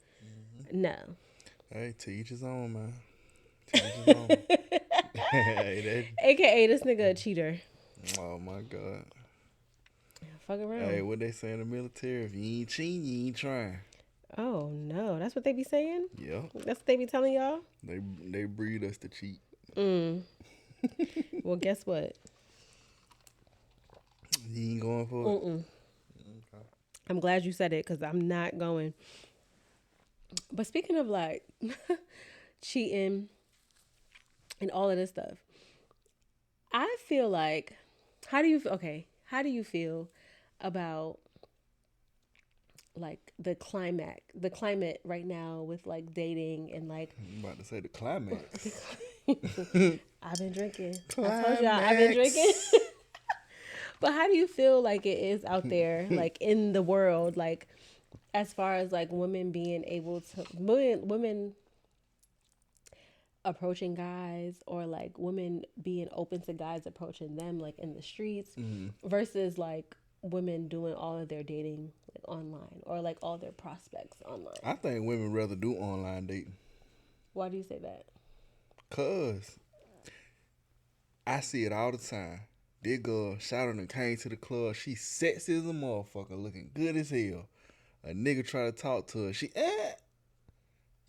C: no.
D: Hey, to each his own, man. To each his own. Hey,
C: AKA this nigga a cheater.
D: oh my God.
C: Fuck around.
D: Hey, what they say in the military? If you ain't cheating, you ain't trying.
C: Oh no, that's what they be saying.
D: Yeah.
C: That's what they be telling y'all.
D: They breed us to cheat.
C: Well, guess what?
D: You ain't going for it? Okay.
C: I'm glad you said it, because I'm not going. But speaking of like cheating and all of this stuff, I feel like, how do you feel about like the climate right now with like dating and like,
D: I'm about to say the climax.
C: I've been drinking. I told y'all I've been drinking. But how do you feel like it is out there, like in the world, like as far as like women being able to, women approaching guys, or like women being open to guys approaching them like in the streets, versus like women doing all of their dating like online, or like all their prospects online?
D: I think women rather do online dating.
C: Why do you say that?
D: Cause I see it all the time. This girl shouting and came to the club. She sexy as a motherfucker, looking good as hell. A nigga try to talk to her. She,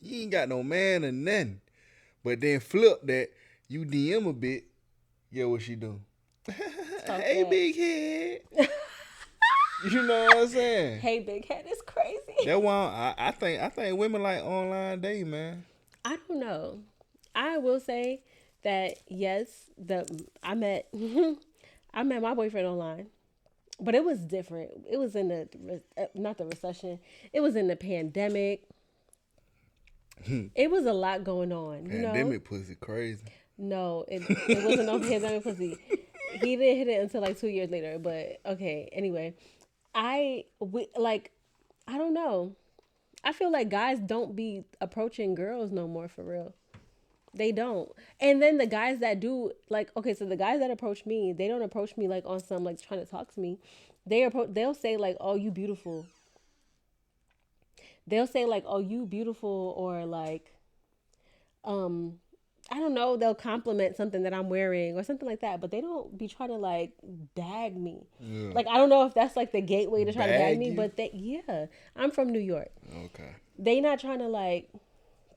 D: you ain't got no man or nothing. But then flip that, you DM a bit, yeah, what she do? Hey,
C: back.
D: big head. You know what I'm saying?
C: Hey, big head is crazy.
D: That why I think women like online dating, man.
C: I don't know. I will say that yes, I met my boyfriend online, but it was different. It was in the not the recession. It was in the pandemic. It was a lot going on.
D: Pandemic pussy crazy.
C: No, it wasn't no pandemic pussy. He didn't hit it until like 2 years later. But okay, anyway, I don't know. I feel like guys don't be approaching girls no more, for real. They don't. And then the guys that do, like, okay, so the guys that approach me, they don't approach me like on some like trying to talk to me. They'll say like, "Oh, you beautiful." They'll say like, "Oh, you beautiful," or like, I don't know, they'll compliment something that I'm wearing or something like that, but they don't be trying to like bag me.
D: Yeah.
C: Like I don't know if that's like the gateway to try to bag
D: Bag
C: me,
D: you?
C: but they yeah, I'm from New York.
D: Okay.
C: They not trying to like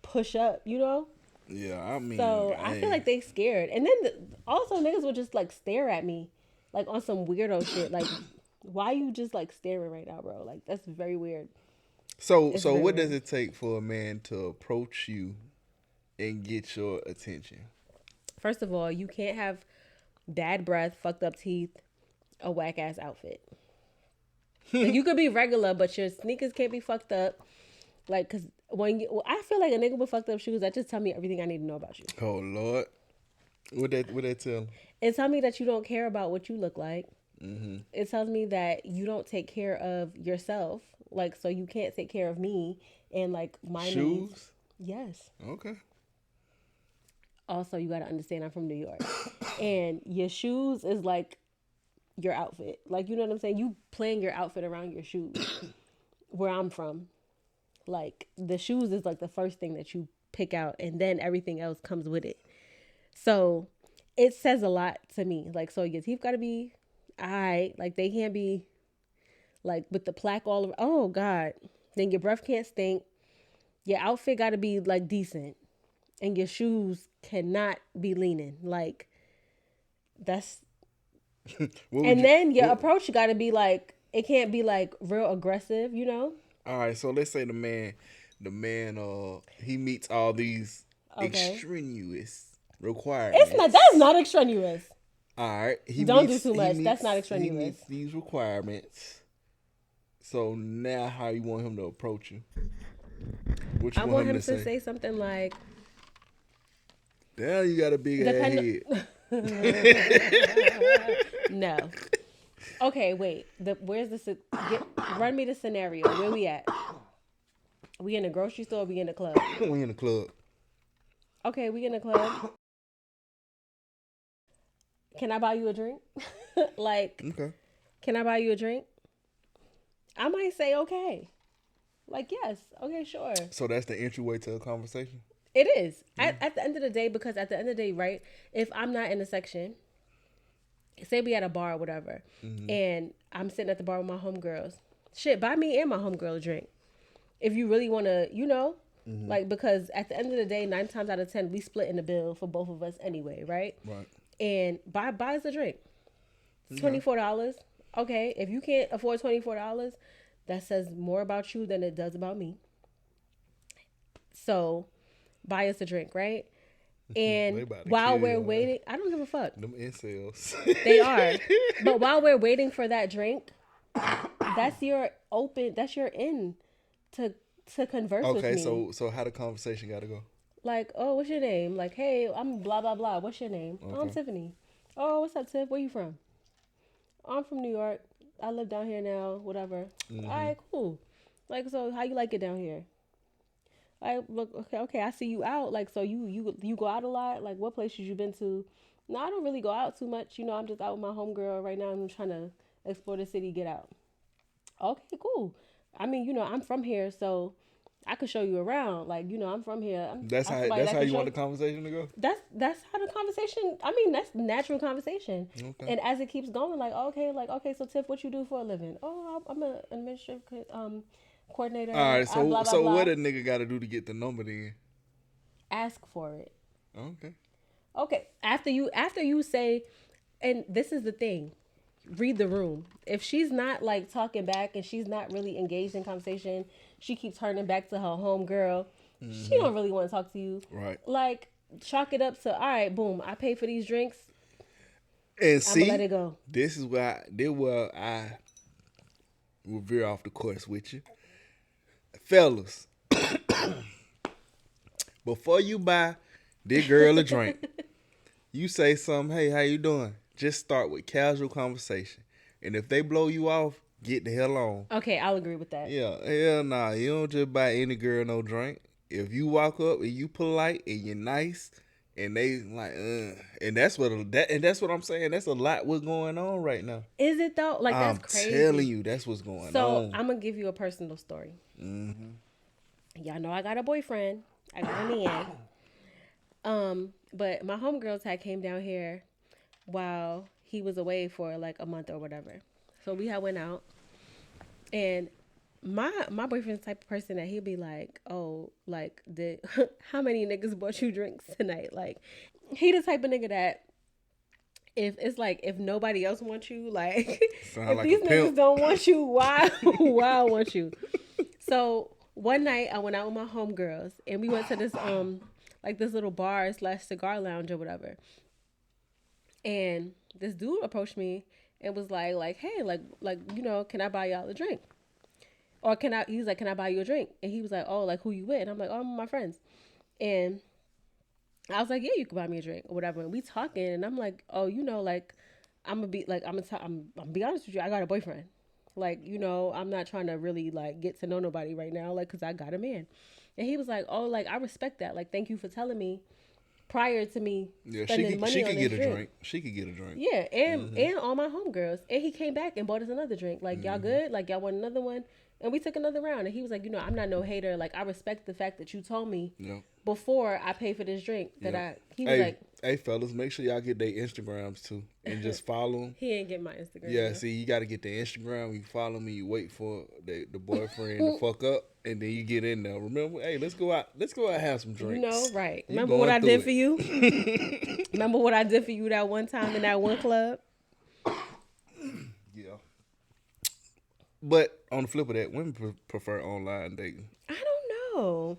C: push up, you know?
D: Yeah, I mean,
C: So I feel like they scared. And then also niggas would just like stare at me like on some weirdo shit. Like why you just like staring right now, bro? Like that's very weird.
D: So
C: It's
D: so
C: very
D: what does
C: weird.
D: it take for a man to approach you and get your attention?
C: First of all, you can't have bad breath, fucked up teeth, a whack ass outfit. Like you could be regular, but your sneakers can't be fucked up. Like, cause I feel like a nigga with fucked up shoes, that just tell me everything I need to know about you.
D: Oh Lord, what that tell?
C: It tells me that you don't care about what you look like. It tells me that you don't take care of yourself. Like, so you can't take care of me and like my needs.
D: Shoes?
C: Yes.
D: Okay.
C: Also, you gotta understand I'm from New York, and your shoes is like your outfit. Like, you know what I'm saying? You plan your outfit around your shoes. Where I'm from, like the shoes is like the first thing that you pick out, and then everything else comes with it. So it says a lot to me. Like, so your teeth gotta be alright. Like they can't be like with the plaque all over. Oh God. Then your breath can't stink. Your outfit gotta be like decent, and your shoes cannot be leaning. Like that's.
D: What would
C: And
D: you-
C: then your
D: what-
C: approach gotta be like it can't be like real aggressive. You know.
D: All right, so let's say the man, he meets all these
C: Okay.
D: extraneous requirements.
C: It's not. That's not extraneous.
D: All right,
C: Don't do too much. That's not
D: He
C: extraneous.
D: meets these requirements. So now, how you want him to approach you? What you
C: I want him to
D: say?
C: say something like,
D: Damn, you got a big ass head.
C: "No." Okay, wait. Where's run me the scenario. Where we at? We in the grocery store. Or we in the club.
D: We in the club.
C: Okay, we in the club. Can I buy you a drink? Like,
D: Okay.
C: can I buy you a drink? I might say okay. Like, yes. Okay, sure.
D: So that's the entryway to a conversation.
C: It is. At the end of the day, because at the end of the day, right, if I'm not in the section, say we at a bar or whatever, and I'm sitting at the bar with my homegirls, shit, buy me and my homegirl a drink. If you really want to, you know, like, because at the end of the day, 9 times out of 10, we split in the bill for both of us anyway, right?
D: Right.
C: And buy us a drink. It's $24. Okay, if you can't afford $24, that says more about you than it does about me. So, buy us a drink, right?
D: They
C: And
D: about to
C: while
D: kill
C: we're
D: your
C: waiting, I don't give a fuck.
D: Them incels.
C: They are. But while we're waiting for that drink, that's your in to converse with
D: Okay,
C: me.
D: so how the conversation got to go?
C: Like, oh, what's your name? Like, hey, I'm blah blah blah. What's your name? Oh, I'm
D: Okay.
C: Tiffany. Oh, what's up, Tiff? Where you from? Oh, I'm from New York. I live down here now. Whatever. All right, cool. Like, so how you like it down here? I look okay. I see you out. Like, so you go out a lot. Like, what places you been to? No, I don't really go out too much. You know, I'm just out with my homegirl right now. I'm trying to explore the city, get out. Okay, cool. I mean, you know, I'm from here, so I could show you around. Like, you know, I'm from here.
D: That's
C: I'm
D: how
C: somebody that can
D: you
C: show-
D: want the conversation to go?
C: That's how the conversation. I mean, that's natural conversation.
D: Okay.
C: And as it keeps going, like okay, so Tiff, what you do for a living? Oh, I'm an administrative coordinator.
D: All right, so
C: blah, blah, blah.
D: what a nigga got to do to get the number then?
C: Ask for it.
D: Okay.
C: Okay. After you say, and this is the thing, read the room. If she's not like talking back and she's not really engaged in conversation, she keeps turning back to her homegirl. She don't really want to talk to you.
D: Right.
C: Like chalk it up to all right, boom. I pay for these drinks.
D: And
C: I'm
D: see,
C: gonna let it go.
D: this is where I will veer off the course with you. Fellas, before you buy this girl a drink, you say something, hey, how you doing? Just start with casual conversation. And if they blow you off, get the hell on.
C: Okay, I'll agree with that.
D: Yeah, hell nah. You don't just buy any girl no drink. If you walk up and you polite and you're nice, and they like, and that's what I'm saying. That's a lot what's going on right now.
C: Is it though? Like that's
D: I'm
C: crazy.
D: telling you, that's what's going
C: So
D: on.
C: I'm gonna give you a personal story. Y'all know I got a boyfriend. I got a man. But my homegirls had came down here while he was away for like a month or whatever. So we had went out, and my boyfriend's the type of person that he'd be like, oh, like did how many niggas bought you drinks tonight? Like he the type of nigga that if it's like if nobody else wants you, like
D: Sound
C: if
D: like a
C: these niggas
D: pimp.
C: don't want you, why I want you? So one night I went out with my homegirls and we went to this like this little bar slash cigar lounge or whatever. And this dude approached me and was like, hey, like, you know, can I buy y'all a drink? Or he's like, can I buy you a drink? And he was like, oh, like who you with? And I'm like, oh, I'm with my friends. And I was like, yeah, you can buy me a drink or whatever. And we talking and I'm like, oh, you know, like I'm gonna be honest with you, I got a boyfriend. Like, you know, I'm not trying to really like get to know nobody right now, like, cause I got a man. And he was like, oh, like I respect that. Like, thank you for telling me prior to me
D: Yeah,
C: spending money on
D: could
C: this
D: get a
C: drink.
D: drink. She could get a drink.
C: Yeah, and all my homegirls. And he came back and bought us another drink. Like, y'all good? Like, y'all want another one? And we took another round. And he was like, you know, I'm not no hater. Like, I respect the fact that you told me before I pay for this drink that he was like.
D: Hey, fellas, make sure y'all get their Instagrams too. And just follow them.
C: He ain't get my Instagram.
D: Yeah,
C: though.
D: see, you got to get the Instagram. You follow me. You wait for the boyfriend to fuck up. And then you get in there. Remember, hey, let's go out and have some drinks.
C: You know, right.
D: You
C: Remember what I
D: going
C: did
D: through
C: for you? Remember what I did for you that one time in that one club?
D: Yeah. But on the flip of that, women prefer online dating.
C: I don't know.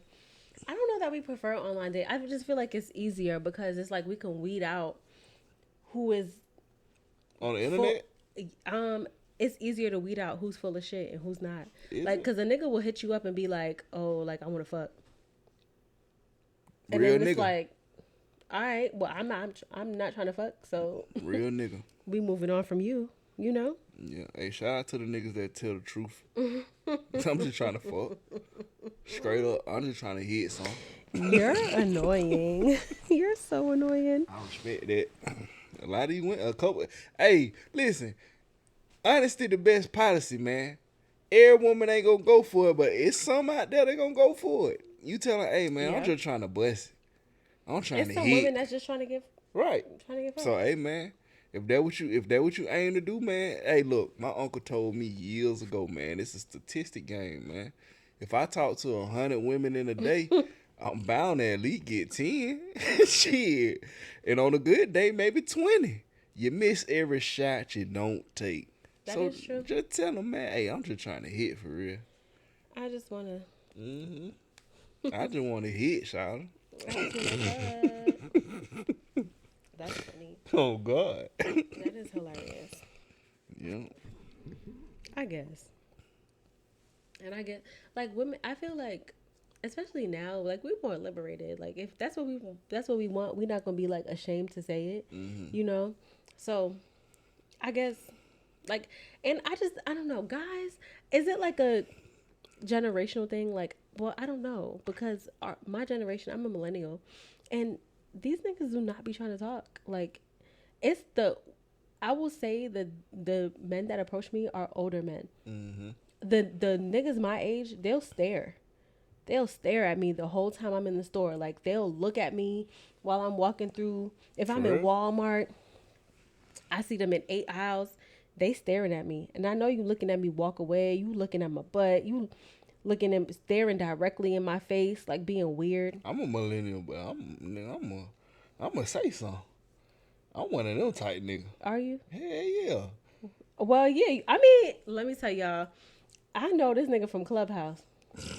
C: I don't know that we prefer online dating. I just feel like it's easier because it's like we can weed out who is
D: On the internet?
C: it's easier to weed out who's full of shit and who's not.
D: Is
C: Like,
D: it?
C: cause a nigga will hit you up and be like, "Oh, like I want to fuck," and
D: Real
C: then it's
D: nigga.
C: like, "All right, well, I'm not trying to fuck, so
D: Real nigga.
C: we moving on from you." You know?
D: Yeah. Hey, shout out to the niggas that tell the truth. I'm just trying to fuck. Straight up, I'm just trying to hit some.
C: You're annoying. You're so annoying.
D: I respect that. A lot of you went a couple. Hey, listen. Honesty the best policy, man. Every woman ain't gonna go for it, but it's some out there that gonna go for it. You tell her, hey man, I'm
C: Yeah.
D: just trying to bust it. I'm trying
C: It's
D: to
C: some
D: hit.
C: women that's just trying to get
D: Right.
C: fucked.
D: So hey man, if that what you aim to do, man, hey look, my uncle told me years ago, man, it's a statistic game, man. If I talk to 100 women in a day, I'm bound to at least get 10. Shit. And on a good day, maybe 20. You miss every shot you don't take.
C: That
D: So
C: is true.
D: just tell them, man, hey, I'm just trying to hit for real.
C: I just wanna.
D: I just want to hit, shout.
C: That's funny.
D: Oh God.
C: That is hilarious.
D: Yeah.
C: I guess. And I get like women. I feel like, especially now, like we're more liberated. Like if that's what we want, we're not gonna be like ashamed to say it. You know. So, I guess, like, and I don't know, guys. Is it like a generational thing? Like, well, I don't know because my generation. I'm a millennial, and these niggas do not be trying to talk. Like, I will say the men that approach me are older men. The niggas my age, they'll stare at me the whole time I'm in the store. Like they'll look at me while I'm walking through. If I'm in
D: real?
C: Walmart, I see them in 8 aisles. They staring at me, and I know you looking at me walk away. You looking at my butt. You looking at staring directly in my face, like being weird.
D: I'm a millennial, but I'm gonna say something. I'm one of them type niggas.
C: Are you?
D: Hell yeah.
C: Well, yeah. I mean, let me tell y'all. I know this nigga from Clubhouse.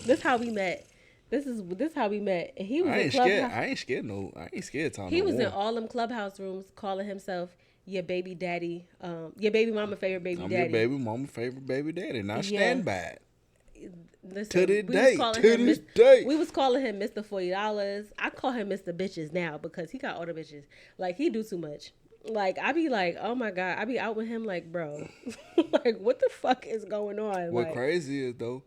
C: This how we met. This how we met. And he was
D: I
C: in
D: ain't
C: Clubhouse.
D: scared. I ain't scared to talk
C: He
D: no
C: was in
D: more.
C: all them Clubhouse rooms calling himself your baby daddy, your baby mama favorite baby
D: I'm
C: daddy.
D: your baby mama favorite baby daddy, and I stand by it.
C: Listen,
D: To this
C: we was
D: day.
C: calling
D: To
C: him
D: this
C: Mis-
D: day.
C: We was calling him Mr. $40. I call him Mr. Bitches now because he got older bitches. Like he do too much. Like I be like, oh my God, I be out with him like, bro, like what the fuck is going on?
D: What
C: Like,
D: crazy is though,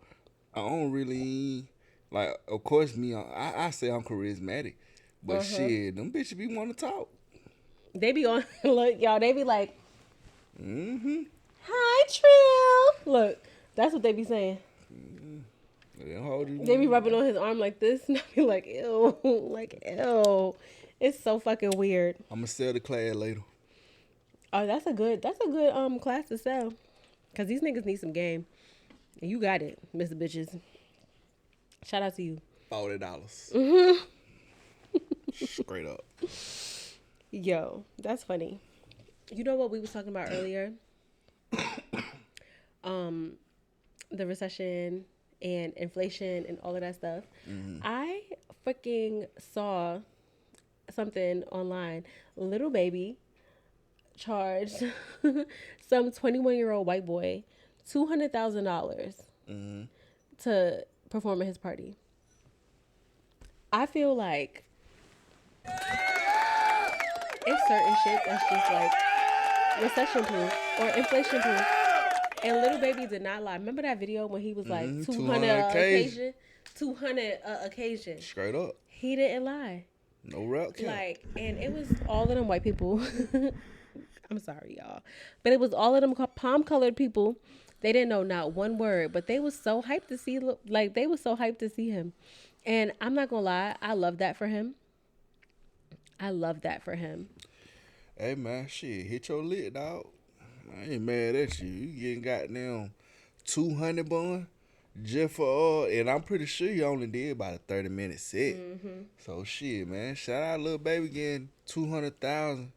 D: I don't really like. Of course, me, I say I'm charismatic, but shit, them bitches be want to talk.
C: they be on look, y'all. They be like, hi Trill. Look, that's what they be saying.
D: They hold you.
C: They be rubbing on his arm like this, and I be like, ew, like ew. It's so fucking weird.
D: I'm gonna sell the class later.
C: Oh, that's a good class to sell. Cause these niggas need some game. And you got it, Mr. Bitches. Shout out to you.
D: $40. Straight up.
C: Yo, that's funny. You know what we was talking about earlier? The recession and inflation and all of that stuff. I freaking saw something online. Little Baby charged some 21-year-old white boy $200,000 to perform at his party. I feel like it's certain shit that's just like recession proof or inflation proof. And Little Baby did not lie. Remember that video when he was like 200 occasion? 200 occasion.
D: Straight up.
C: He didn't lie.
D: No rap cap.
C: Like, and it was all of them white people. I'm sorry, y'all. But it was all of them palm-colored people. They didn't know not one word, but they was so hyped to see, like, they was so hyped to see him. And I'm not gonna lie, I love that for him. I love that for him.
D: Hey, man, shit, hit your lid, dog. I ain't mad at you. You getting goddamn 200 bun just for, and I'm pretty sure you only did about a 30-minute set. So, shit, man, shout out Little Baby getting 200,000,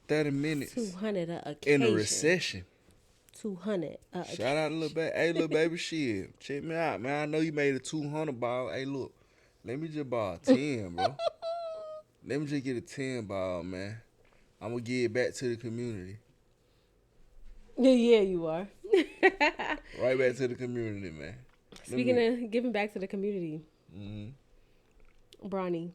D: 30 minutes
C: 200 a occasion.
D: in a recession.
C: 200 a occasion.
D: Shout out to Little Baby. Hey, Little Baby, shit, check me out, man. I know you made a 200 ball. Hey, look, let me just borrow 10, bro. Let me just get a 10 ball, man. I'm going to give it back to the community.
C: Yeah, you are.
D: Right back to the community, man.
C: Speaking of giving back to the community, Bronny.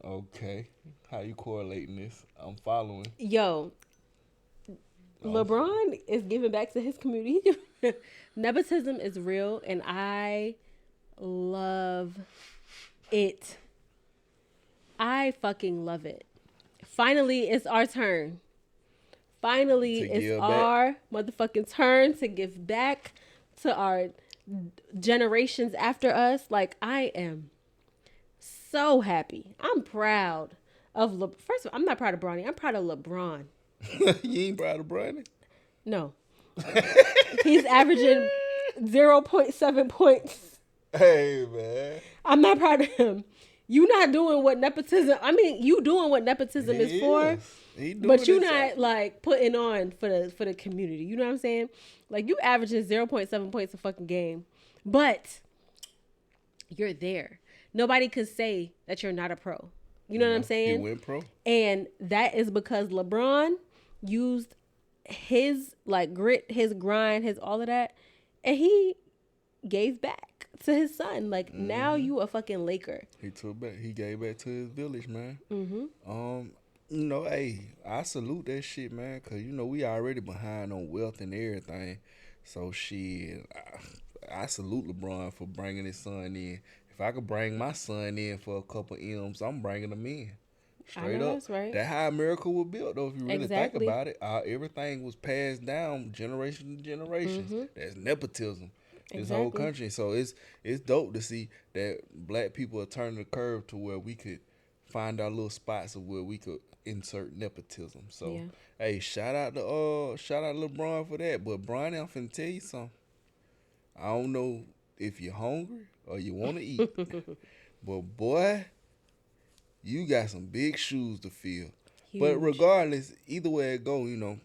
D: Okay. How you correlating this? I'm following.
C: Yo, LeBron is giving back to his community. Nepotism is real, and I love it. I fucking love it. Finally, it's our turn. Finally, it's our motherfucking turn to give back to our generations after us. Like, I am so happy. I'm proud of First of all, I'm not proud of Bronny. I'm proud of LeBron.
D: You ain't proud of Bronny?
C: No. He's averaging 0.7 points.
D: Hey, man.
C: I'm not proud of him. You not doing what nepotism. I mean, you doing what nepotism is for. But you not like putting on for the community. You know what I'm saying? Like, you averaging 0.7 points a fucking game, but you're there. Nobody could say that you're not a pro. You know what I'm saying?
D: He went pro.
C: And that is because LeBron used his like grit, his grind, his all of that, and he gave back to his son. Like, now you a fucking Laker.
D: He took back. He gave back to his village, man. You know, hey, I salute that shit, man, because, you know, we already behind on wealth and everything. So, shit, I salute LeBron for bringing his son in. If I could bring my son in for a couple M's, I'm bringing him in. Straight up.
C: That's right.
D: That's how America was built, though, if you really
C: Exactly.
D: think about it. Everything was passed down generation to generation. That's nepotism. This whole country. So, it's dope to see that black people are turning the curve to where we could find our little spots of where we could insert nepotism. So, hey, shout out to LeBron for that. But Bronny, I'm finna tell you something. I don't know if you're hungry or you want to eat, but boy, you got some big shoes to fill. Huge. But regardless, either way it go, you know,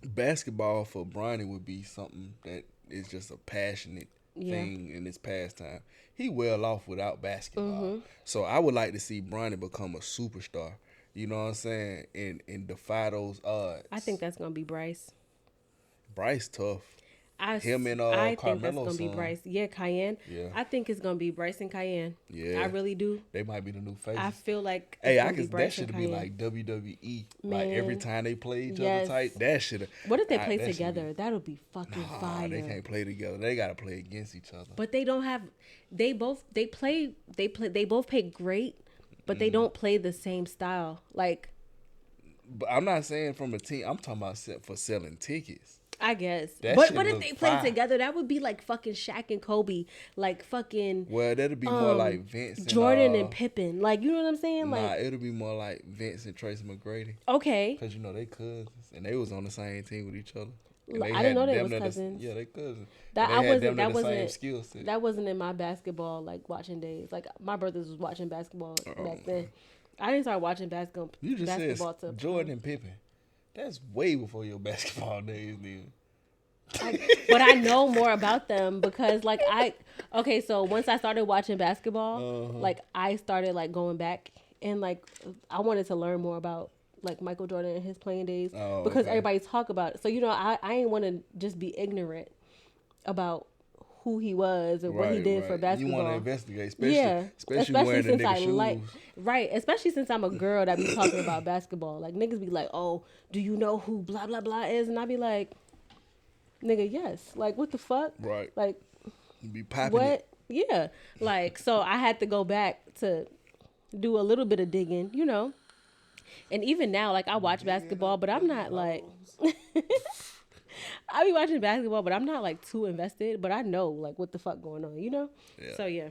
D: basketball for Bronny would be something that is just a passionate thing in his pastime. He well off without basketball. So I would like to see Bronny become a superstar. You know what I'm saying? And defy those odds.
C: I think that's gonna be Bryce.
D: Bryce tough.
C: I think that's gonna be Bryce. Yeah, Cayenne. Yeah. I think it's gonna be Bryce and Cayenne. Yeah. I really do.
D: They might be the new faces.
C: I feel like
D: that should be like WWE. Man. Like every time they play each other type, that should.
C: What if they play together? That'll be fucking fire.
D: They can't play together. They gotta play against each other.
C: But they don't have. They both play great, but they don't play the same style. Like.
D: But I'm not saying from a team. I'm talking about for selling tickets.
C: I guess.
D: That
C: But
D: shit
C: if
D: look
C: they played
D: fire.
C: together, that would be like fucking Shaq and Kobe, like fucking
D: Well, that'd be more like Vince and
C: Jordan and Pippen. Like, you know what I'm saying?
D: Nah,
C: Like,
D: it'll be more like Vince and Tracy McGrady.
C: okay.
D: Cause you know they cousins, and they was on the same team with each other. And
C: I didn't know they
D: damn
C: was
D: near
C: cousins.
D: Yeah, they cousins.
C: That
D: And
C: I
D: they had
C: wasn't.
D: damn near
C: That
D: the same
C: wasn't.
D: skill set.
C: That wasn't in my basketball like watching days. Like my brothers was watching basketball back then. I didn't start watching basketball.
D: You just
C: basketball
D: said Jordan and Pippen. That's way before your basketball days, then.
C: But I know more about them because like okay, so once I started watching basketball, like I started like going back and like I wanted to learn more about like Michael Jordan and his playing days because everybody talk about it. So you know, I ain't want to just be ignorant about who he was and what he did for basketball.
D: You want to investigate, especially wearing the nigga shoes.
C: Right, especially since I'm a girl that be talking about basketball. Like niggas be like, "Oh, do you know who blah blah blah is?" And I be like, "Nigga, yes." Like, what the fuck?
D: Right.
C: Like,
D: You be popping
C: what?
D: it.
C: Yeah. Like, so I had to go back to do a little bit of digging, you know. And even now, like I watch basketball, but I'm not like I be watching basketball, but I'm not like too invested. But I know like what the fuck going on, you know.
D: Yeah.
C: So yeah.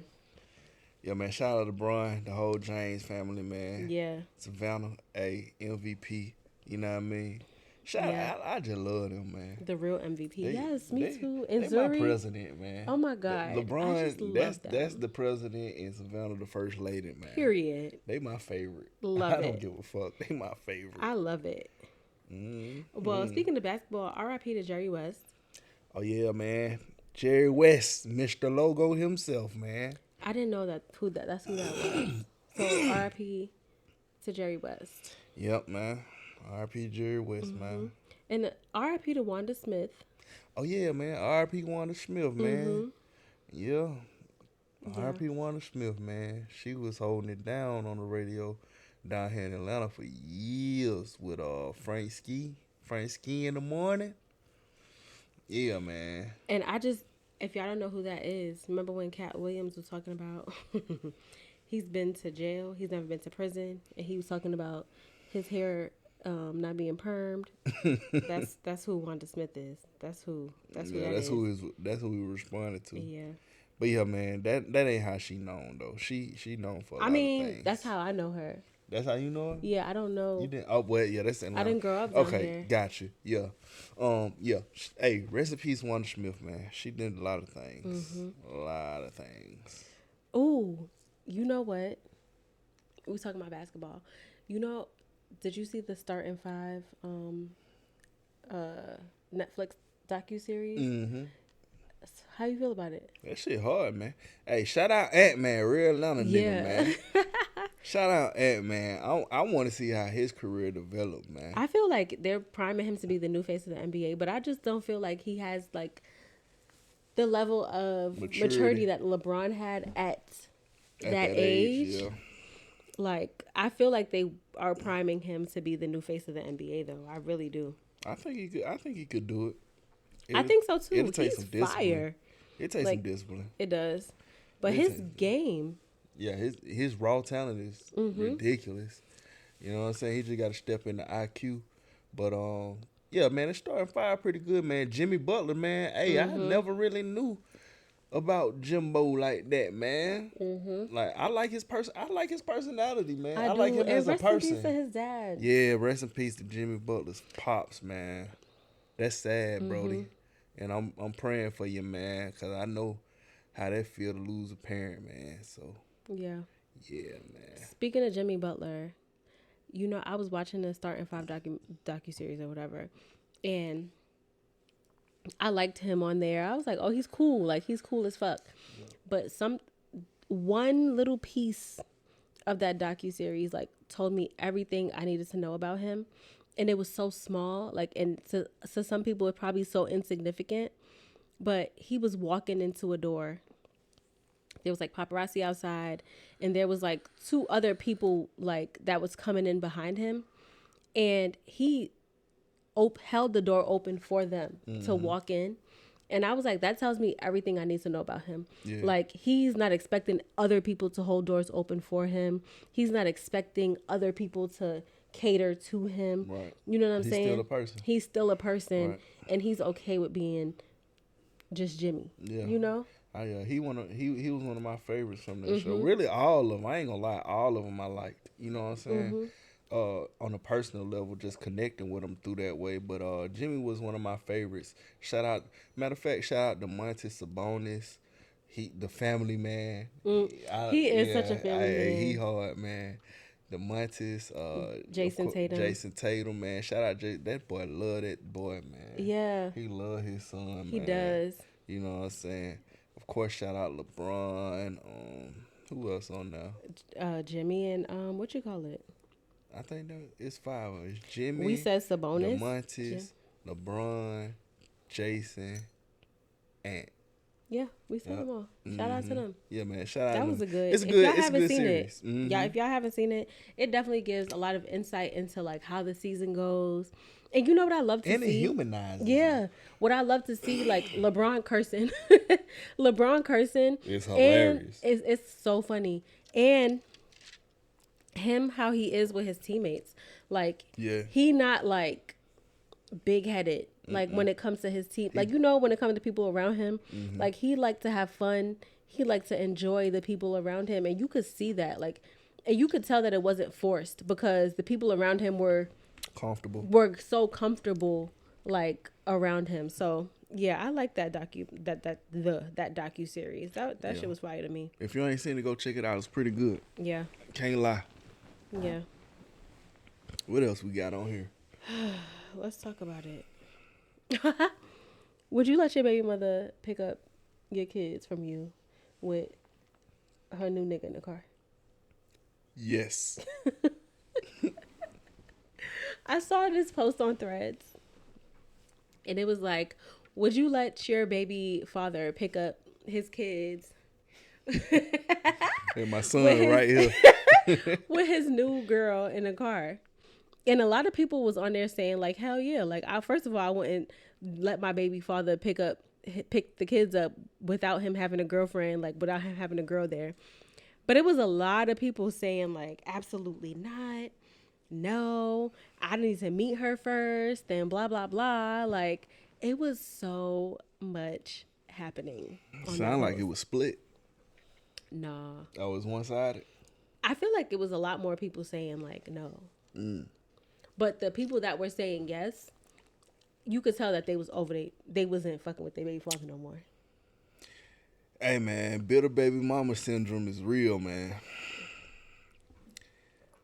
D: Yeah, man. Shout out to Brian, the whole James family, man.
C: Yeah.
D: Savannah, MVP. You know what I mean? Shout out. I just love them, man.
C: The real MVP. Yes, me too.
D: And
C: And
D: they my
C: Zuri.
D: president, man.
C: Oh my God. I just
D: LeBron,
C: love
D: that's
C: them.
D: the president, and Savannah the first lady, man.
C: Period.
D: They my favorite.
C: Love
D: I don't
C: it.
D: give a fuck. They my favorite.
C: I love it. Well, speaking of basketball, RIP to Jerry West.
D: Oh yeah, man. Jerry West, Mr. Logo himself, man.
C: I didn't know that's who that was. So RIP to Jerry West.
D: Yep, man. R.I.P. Jerry West, man.
C: And RIP to Wanda Smith.
D: Oh yeah, man. R.I.P. Wanda Smith, man. Yeah. R.I.P. Wanda Smith, man. She was holding it down on the radio down here in Atlanta for years with Frank Ski in the morning. Yeah, man.
C: And if y'all don't know who that is, remember when Cat Williams was talking about he's been to jail, he's never been to prison, and he was talking about his hair not being permed. That's who Wanda Smith is. That's who that is.
D: That's who we responded to.
C: Yeah.
D: But yeah, man, that ain't how she known though. She known for a lot of things.
C: That's how I know her.
D: That's how you know her?
C: Yeah, I don't know.
D: You didn't? Oh, well, yeah, that's Atlanta.
C: I didn't grow up down
D: Okay,
C: here.
D: got you. Yeah. Yeah. Hey, rest in peace, Wanda Smith, man. She did a lot of things. A lot of things.
C: Ooh, you know what? We talking about basketball. You know, did you see the Starting Five Netflix docuseries? How you feel about it?
D: That shit hard, man. Hey, shout out Ant-Man, real Atlanta nigga, man. Shout out Ant-Man. I want to see how his career developed, man.
C: I feel like they're priming him to be the new face of the NBA, but I just don't feel like he has like the level of maturity that LeBron had at that age.
D: Yeah.
C: Like, I feel like they are priming him to be the new face of the NBA, though. I really do.
D: I think he could do it.
C: I think so too.
D: It'll take
C: He's
D: some discipline.
C: fire.
D: It takes some discipline.
C: It does. But his game.
D: Yeah, his raw talent is ridiculous. You know what I'm saying? He just got to step in the IQ. But yeah, man, it's starting five pretty good, man. Jimmy Butler, man. Hey, I never really knew about Jimbo like that, man. Like I like his personality, man. I like him as a person.
C: Rest in peace to his dad.
D: Yeah, rest in peace to Jimmy Butler's pops, man. That's sad, Brody. And I'm praying for you, man, because I know how that feel to lose a parent, man. So
C: yeah,
D: man.
C: Speaking of Jimmy Butler, you know, I was watching the Starting Five docuseries or whatever, and I liked him on there. I was like, oh, he's cool. Like, he's cool as fuck. Yeah. But one little piece of that docuseries, like, told me everything I needed to know about him. And it was so small. Like, and to some people, it's probably so insignificant. But he was walking into a door. There was, like, paparazzi outside. And there was, like, two other people, like, that was coming in behind him. And he held the door open for them to walk in. And I was like, that tells me everything I need to know about him. Yeah. Like, he's not expecting other people to hold doors open for him. He's not expecting other people to cater to him.
D: Right.
C: You know what I'm
D: He's
C: saying?
D: still a person.
C: He's still a person,
D: Right.
C: and he's okay with being just Jimmy.
D: Yeah.
C: You know?
D: He was one of my favorites from that show.
C: Mm-hmm.
D: Really, all of them. I ain't gonna lie, all of them I liked. You know what I'm saying?
C: Mm-hmm.
D: On a personal level, just connecting with him through that way. But Jimmy was one of my favorites. Matter of fact, shout out to Monty Sabonis. The family man.
C: He is such a family man.
D: He hard, man. The Montes,
C: Jason
D: Tatum, man. Shout out that boy. Love that boy, man.
C: Yeah.
D: He love his son,
C: He
D: man.
C: does.
D: You know what I'm saying? Of course, shout out LeBron. Who else on there?
C: Jimmy and what you call it?
D: I think that it's 5. It's Jimmy.
C: We said Sabonis.
D: The Montes, LeBron, Jason, and
C: yeah, we said them all. Shout out to them.
D: yeah, man. Shout out.
C: That
D: to
C: was
D: them.
C: a good.
D: It's
C: If
D: good.
C: y'all
D: It's a
C: haven't
D: good
C: seen
D: series.
C: it, yeah. If y'all haven't seen it, it definitely gives a lot of insight into like how the season goes. And you know what I love to
D: And
C: see?
D: it humanizes.
C: Yeah, what I love to see, like LeBron cursing, LeBron cursing.
D: It's hilarious.
C: And it's so funny, and him how he is with his teammates. Like,
D: Yeah.
C: he not like big headed. Like when it comes to his team, like when it comes to people around him, like he liked to have fun. He liked to enjoy the people around him, and you could see that. Like, and you could tell that it wasn't forced because the people around him were so comfortable, like around him. So yeah, I like that docu series. That shit was fire to me.
D: If you ain't seen it, go check it out. It's pretty good.
C: Yeah,
D: Can't lie.
C: yeah.
D: What else we got on here?
C: Let's talk about it. Would you let your baby mother pick up your kids from you with her new nigga in the car?
D: Yes.
C: I saw this post on Threads, and it was like, would you let your baby father pick up his kids
D: And my son right here.
C: with his new girl in the car? And a lot of people was on there saying like, hell yeah. Like, first of all, I wouldn't let my baby father pick the kids up without him having a girlfriend, like without him having a girl there. But it was a lot of people saying like, absolutely not. No, I need to meet her first and blah, blah, blah. Like, it was so much happening.
D: Sound like it was split.
C: Nah.
D: Oh, it was one-sided?
C: I feel like it was a lot more people saying like, no. But the people that were saying yes, you could tell that they was over they wasn't fucking with their baby father no more.
D: Hey, man, bitter baby mama syndrome is real, man.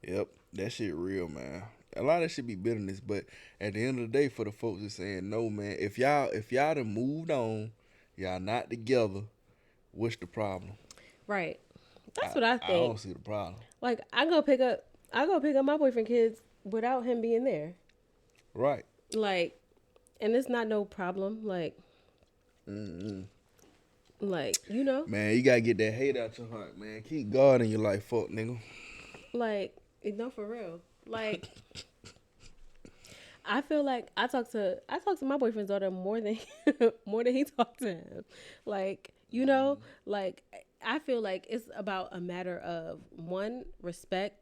D: Yep, that shit real, man. A lot of that shit be bitterness, but at the end of the day, for the folks that's saying no, man, if y'all done moved on, y'all not together, what's the problem?
C: Right. That's what I think.
D: I don't see the problem.
C: Like, I go pick up my boyfriend kids without him being there.
D: Right.
C: Like, and it's not no problem. Like, like, you know,
D: Man, you gotta get that hate out your heart, man. Keep God in your life, fuck, nigga.
C: like, no, for real. Like, I feel like I talk to my boyfriend's daughter more than he talked to him. Like, you know, like, I feel like it's about a matter of, one, respect,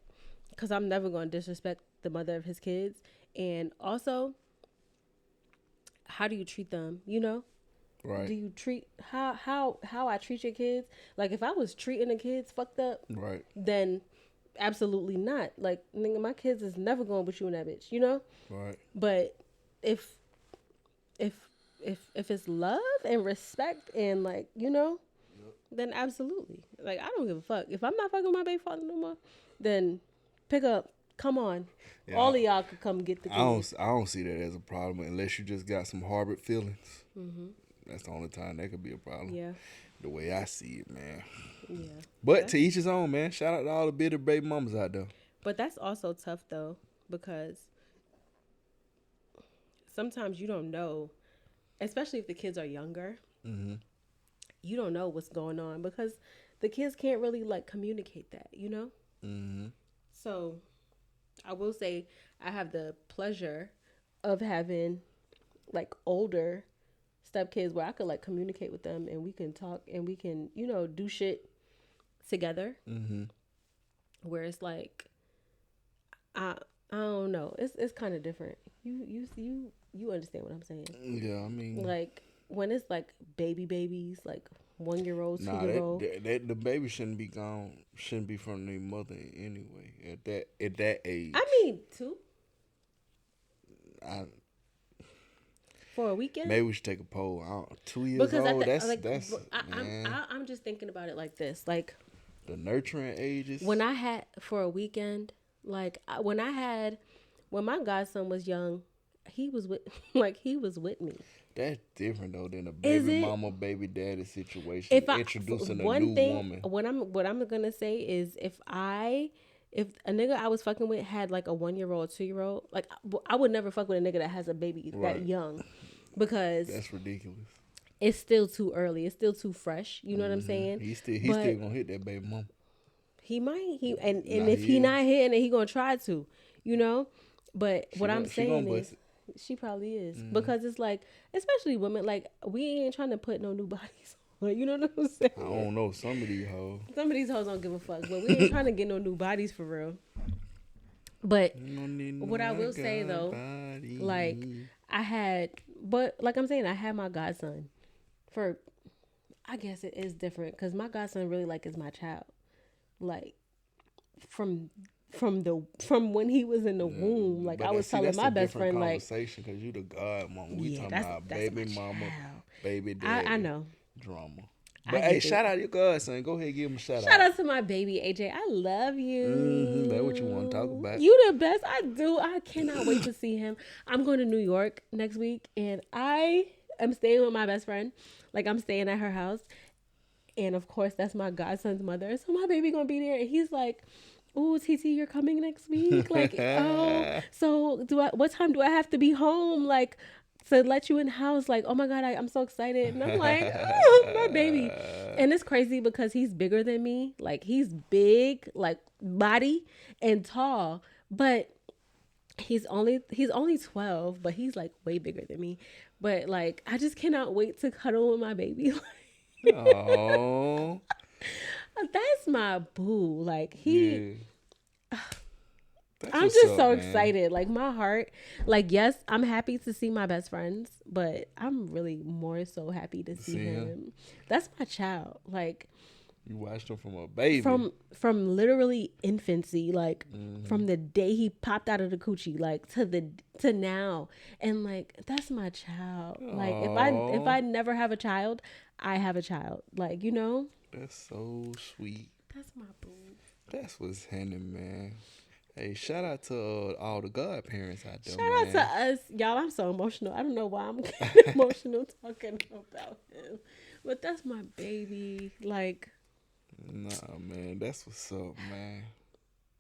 C: because I'm never going to disrespect the mother of his kids, and also, how do you treat them? You know,
D: Right.
C: do you treat how I treat your kids? Like, if I was treating the kids fucked up,
D: Right.
C: then absolutely not. Like, nigga, my kids is never going with you and that bitch, you know?
D: Right.
C: But if it's love and respect and, like, you know, then absolutely. Like, I don't give a fuck. If I'm not fucking my baby father no more, then pick up. Come on.
D: Yeah,
C: All of y'all could come get the kids.
D: I don't see that as a problem unless you just got some harbored feelings. That's the only time that could be a problem.
C: Yeah.
D: The way I see it, man.
C: Yeah.
D: But to each his own, man. Shout out to all the bitter baby mamas out there.
C: But that's also tough, though, because sometimes you don't know, especially if the kids are younger, you don't know what's going on because the kids can't really, like, communicate that, you know? So I will say I have the pleasure of having, like, older stepkids where I could, like, communicate with them and we can talk and we can, you know, do shit together. Where it's like, I don't know. It's kind of different. You understand what I'm saying?
D: Yeah, I mean,
C: Like when it's like babies, like 1 year old,
D: nah,
C: 2 year old.
D: that the baby shouldn't be gone. Shouldn't be from their mother anyway. At that age,
C: I mean, two
D: I,
C: for a weekend.
D: maybe we should take a poll. 2 years
C: Because
D: old.
C: like
D: That's
C: I'm
D: man.
C: I'm just thinking about it like this. Like
D: The nurturing ages.
C: when I had for a weekend, like when my godson was young, he was with he was with me.
D: That's different though than a
C: Is
D: baby
C: it?
D: mama, baby daddy situation.
C: If I
D: Introducing a
C: one
D: new
C: thing,
D: woman.
C: what I'm gonna say is if a nigga I was fucking with had like a 1 year old, 2 year old, like I would never fuck with a nigga that has a baby
D: Right.
C: that young, because
D: That's ridiculous.
C: it's still too early. It's still too fresh. You know what I'm saying?
D: He still
C: But
D: gonna hit that baby mama.
C: he might and
D: Nah,
C: if he
D: is.
C: not hitting it, he gonna try to, you know. But what I'm
D: She gonna
C: saying
D: bust
C: is, she probably is, because it's like, especially women, like we ain't trying to put no new bodies on. You know what I'm saying?
D: I don't know. Some of these hoes.
C: Some of these hoes don't give a fuck, but we ain't trying to get no new bodies for real. But
D: You don't need
C: what I will say, though,
D: body.
C: like like I'm saying, I had my godson for, I guess it is different because my godson really like is my child, like from from when he was in the womb. Like
D: But
C: I was telling
D: that's
C: my
D: a
C: best
D: different
C: friend, like,
D: conversation because you the godmama. We
C: yeah,
D: talking
C: that's
D: about
C: that's
D: baby
C: my
D: mama,
C: child.
D: baby daddy.
C: I know.
D: Drama.
C: I
D: But hey,
C: get it.
D: shout out your godson. Go ahead, give him a shout
C: Shout out to my baby AJ. I love you.
D: That's what you want to talk about.
C: You the best. I do. I cannot wait to see him. I'm going to New York next week, and I am staying with my best friend. Like I'm staying at her house, and of course that's my godson's mother. So my baby gonna be there, and he's like, "Ooh, TT, you're coming next week." Like, oh, so what time do I have to be home? Like, to let you in the house? Like, oh my god, I'm so excited. And I'm like, oh, my baby. And it's crazy because he's bigger than me. Like, he's big, like body and tall, but he's only 12, but he's like way bigger than me. But like, I just cannot wait to cuddle with my baby.
D: Oh,
C: That's my boo. Like he.
D: yeah. That's
C: I'm
D: what's
C: just
D: up,
C: so
D: man.
C: excited. Like my heart, like yes, I'm happy to see my best friends, but I'm really more so happy to see him. That's my child. Like
D: You watched him from a baby.
C: from literally infancy, like from the day he popped out of the coochie, like to now, and like that's my child. Like if I never have a child, I have a child. Like you know,
D: That's so sweet.
C: that's my boo.
D: That's what's happening, man. Hey, shout out to all the godparents out there,
C: Shout out
D: man.
C: to us, y'all. I'm so emotional. I don't know why I'm getting emotional talking about him, but that's my baby. Like,
D: Nah, man, that's what's up, man.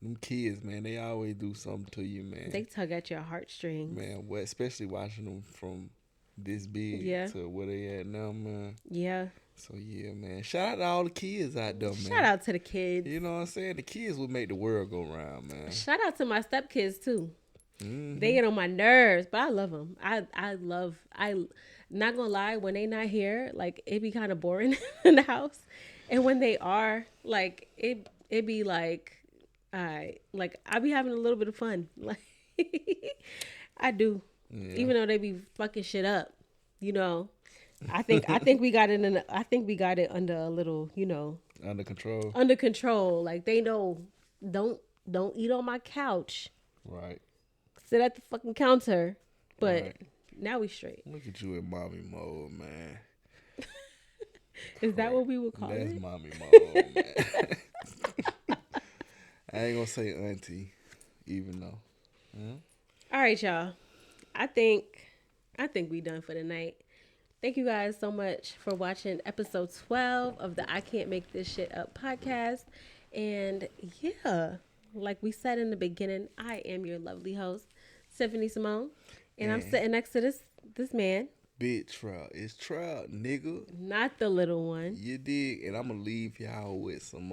D: Them kids, man, they always do something to you, man.
C: they tug at your heartstrings.
D: Man, especially watching them from this big
C: Yeah.
D: to where they at now, man.
C: Yeah.
D: So yeah, man. Shout out to all the kids out there, man.
C: Shout out to the kids.
D: You know what I'm saying? The kids will make the world go round, man.
C: Shout out to my stepkids too.
D: Mhm.
C: They get on my nerves, but I love them. I not gonna lie, when they not here, like it be kind of boring in the house, and when they are, like it be like, like I be having a little bit of fun, like I do, even though they be fucking shit up, you know. I think we got it under a little, you know,
D: Under control.
C: under control. Like they know, don't eat on my couch.
D: Right.
C: Sit at the fucking counter. But
D: Right.
C: now we straight.
D: Look at you in mommy mode, man.
C: Is that what we would call
D: That's
C: it?
D: mommy mode, man. I ain't gonna say auntie, even though.
C: All right, y'all. I think we done for the night. Thank you guys so much for watching episode 12 of the I Can't Make This Shit Up podcast. And yeah, like we said in the beginning, I am your lovely host, Tiffany Simone. And I'm sitting next to this man.
D: Big trout. It's trout, nigga.
C: Not the little one.
D: You dig? And I'm gonna leave y'all with some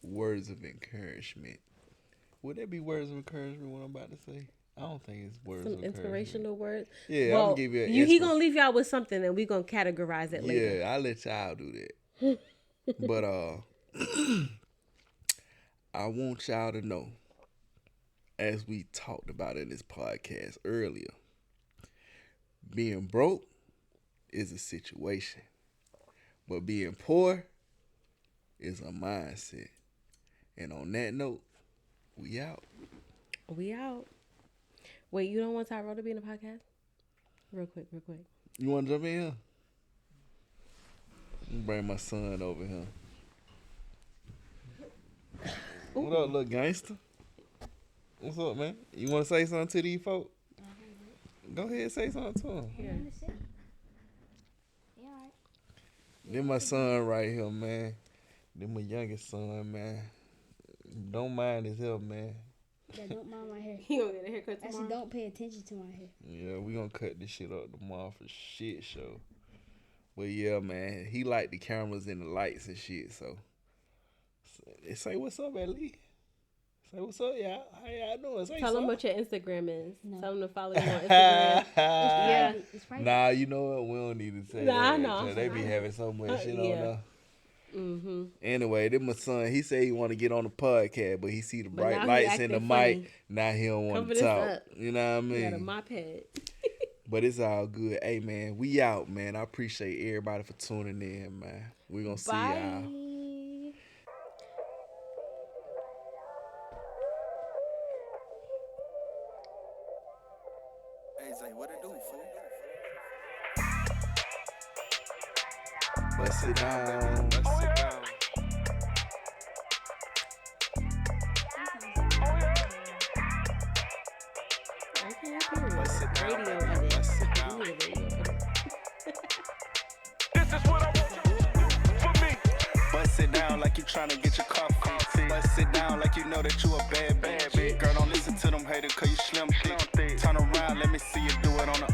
D: words of encouragement. Would that be words of encouragement, what I'm about to say? I don't think it's words
C: Some
D: of encouragement.
C: inspirational words.
D: Yeah, I'm
C: Well,
D: gonna give you an
C: he gonna leave y'all with something and we gonna categorize it later.
D: Yeah, I'll let y'all do that. But I want y'all to know as we talked about in this podcast earlier, being broke is a situation, but being poor is a mindset. And on that note, we out.
C: We out. Wait, you don't want Tyrell to be in the podcast? Real quick.
D: You want to jump in here? Let me bring my son over here.
C: Ooh.
D: What up, little gangster? What's up, man? You want to say something to these folk? Go ahead, say something to them.
C: Yeah.
F: Yeah, alright.
D: Then my son right here, man. Then my youngest son, man. Don't mind his hair, man.
F: Yeah, don't mind my hair.
C: He gonna get a haircut
F: I
C: tomorrow.
F: said don't pay attention to my hair.
D: Yeah, we gonna cut this shit up tomorrow for shit show. But yeah, man, he like the cameras and the lights and shit, so say what's up, at least. Say what's up, y'all. How y'all doing? Say
C: Tell them
D: something.
C: what your Instagram is.
F: No.
C: Tell them to follow you on Instagram. Yeah.
F: It's private.
D: Nah, you know what? We don't need to say
C: Nah, I
D: that.
C: know.
D: So they be having so much shit on
C: Yeah.
D: there.
C: Mm-hmm.
D: Anyway, then my son, he said he want to get on the podcast, but he see the
C: But
D: bright
C: now he
D: lights in the
C: acting
D: mic.
C: funny.
D: Now he don't want
C: Cover
D: to
C: this
D: talk.
C: up.
D: You know what I
C: You got a
D: mean?
C: mop head.
D: But it's all good. Hey, man, we out, man. I appreciate everybody for tuning in, man. We gonna see
C: Bye.
D: y'all.
A: Hey, Zay, what it do, fool?
D: Bust it down.
A: Bust it down.
C: Okay, period.
A: Bust it down,
C: Radio
A: baby.
C: edit.
A: Bust it down.
C: You need a radio edit.
A: This is what I want you to do for me. Bust it down like you tryna get your coffee. Bust it down like you know that you a bad bitch. Girl, don't listen to them haters cause you slim thick. Turn around, let me see you do it on the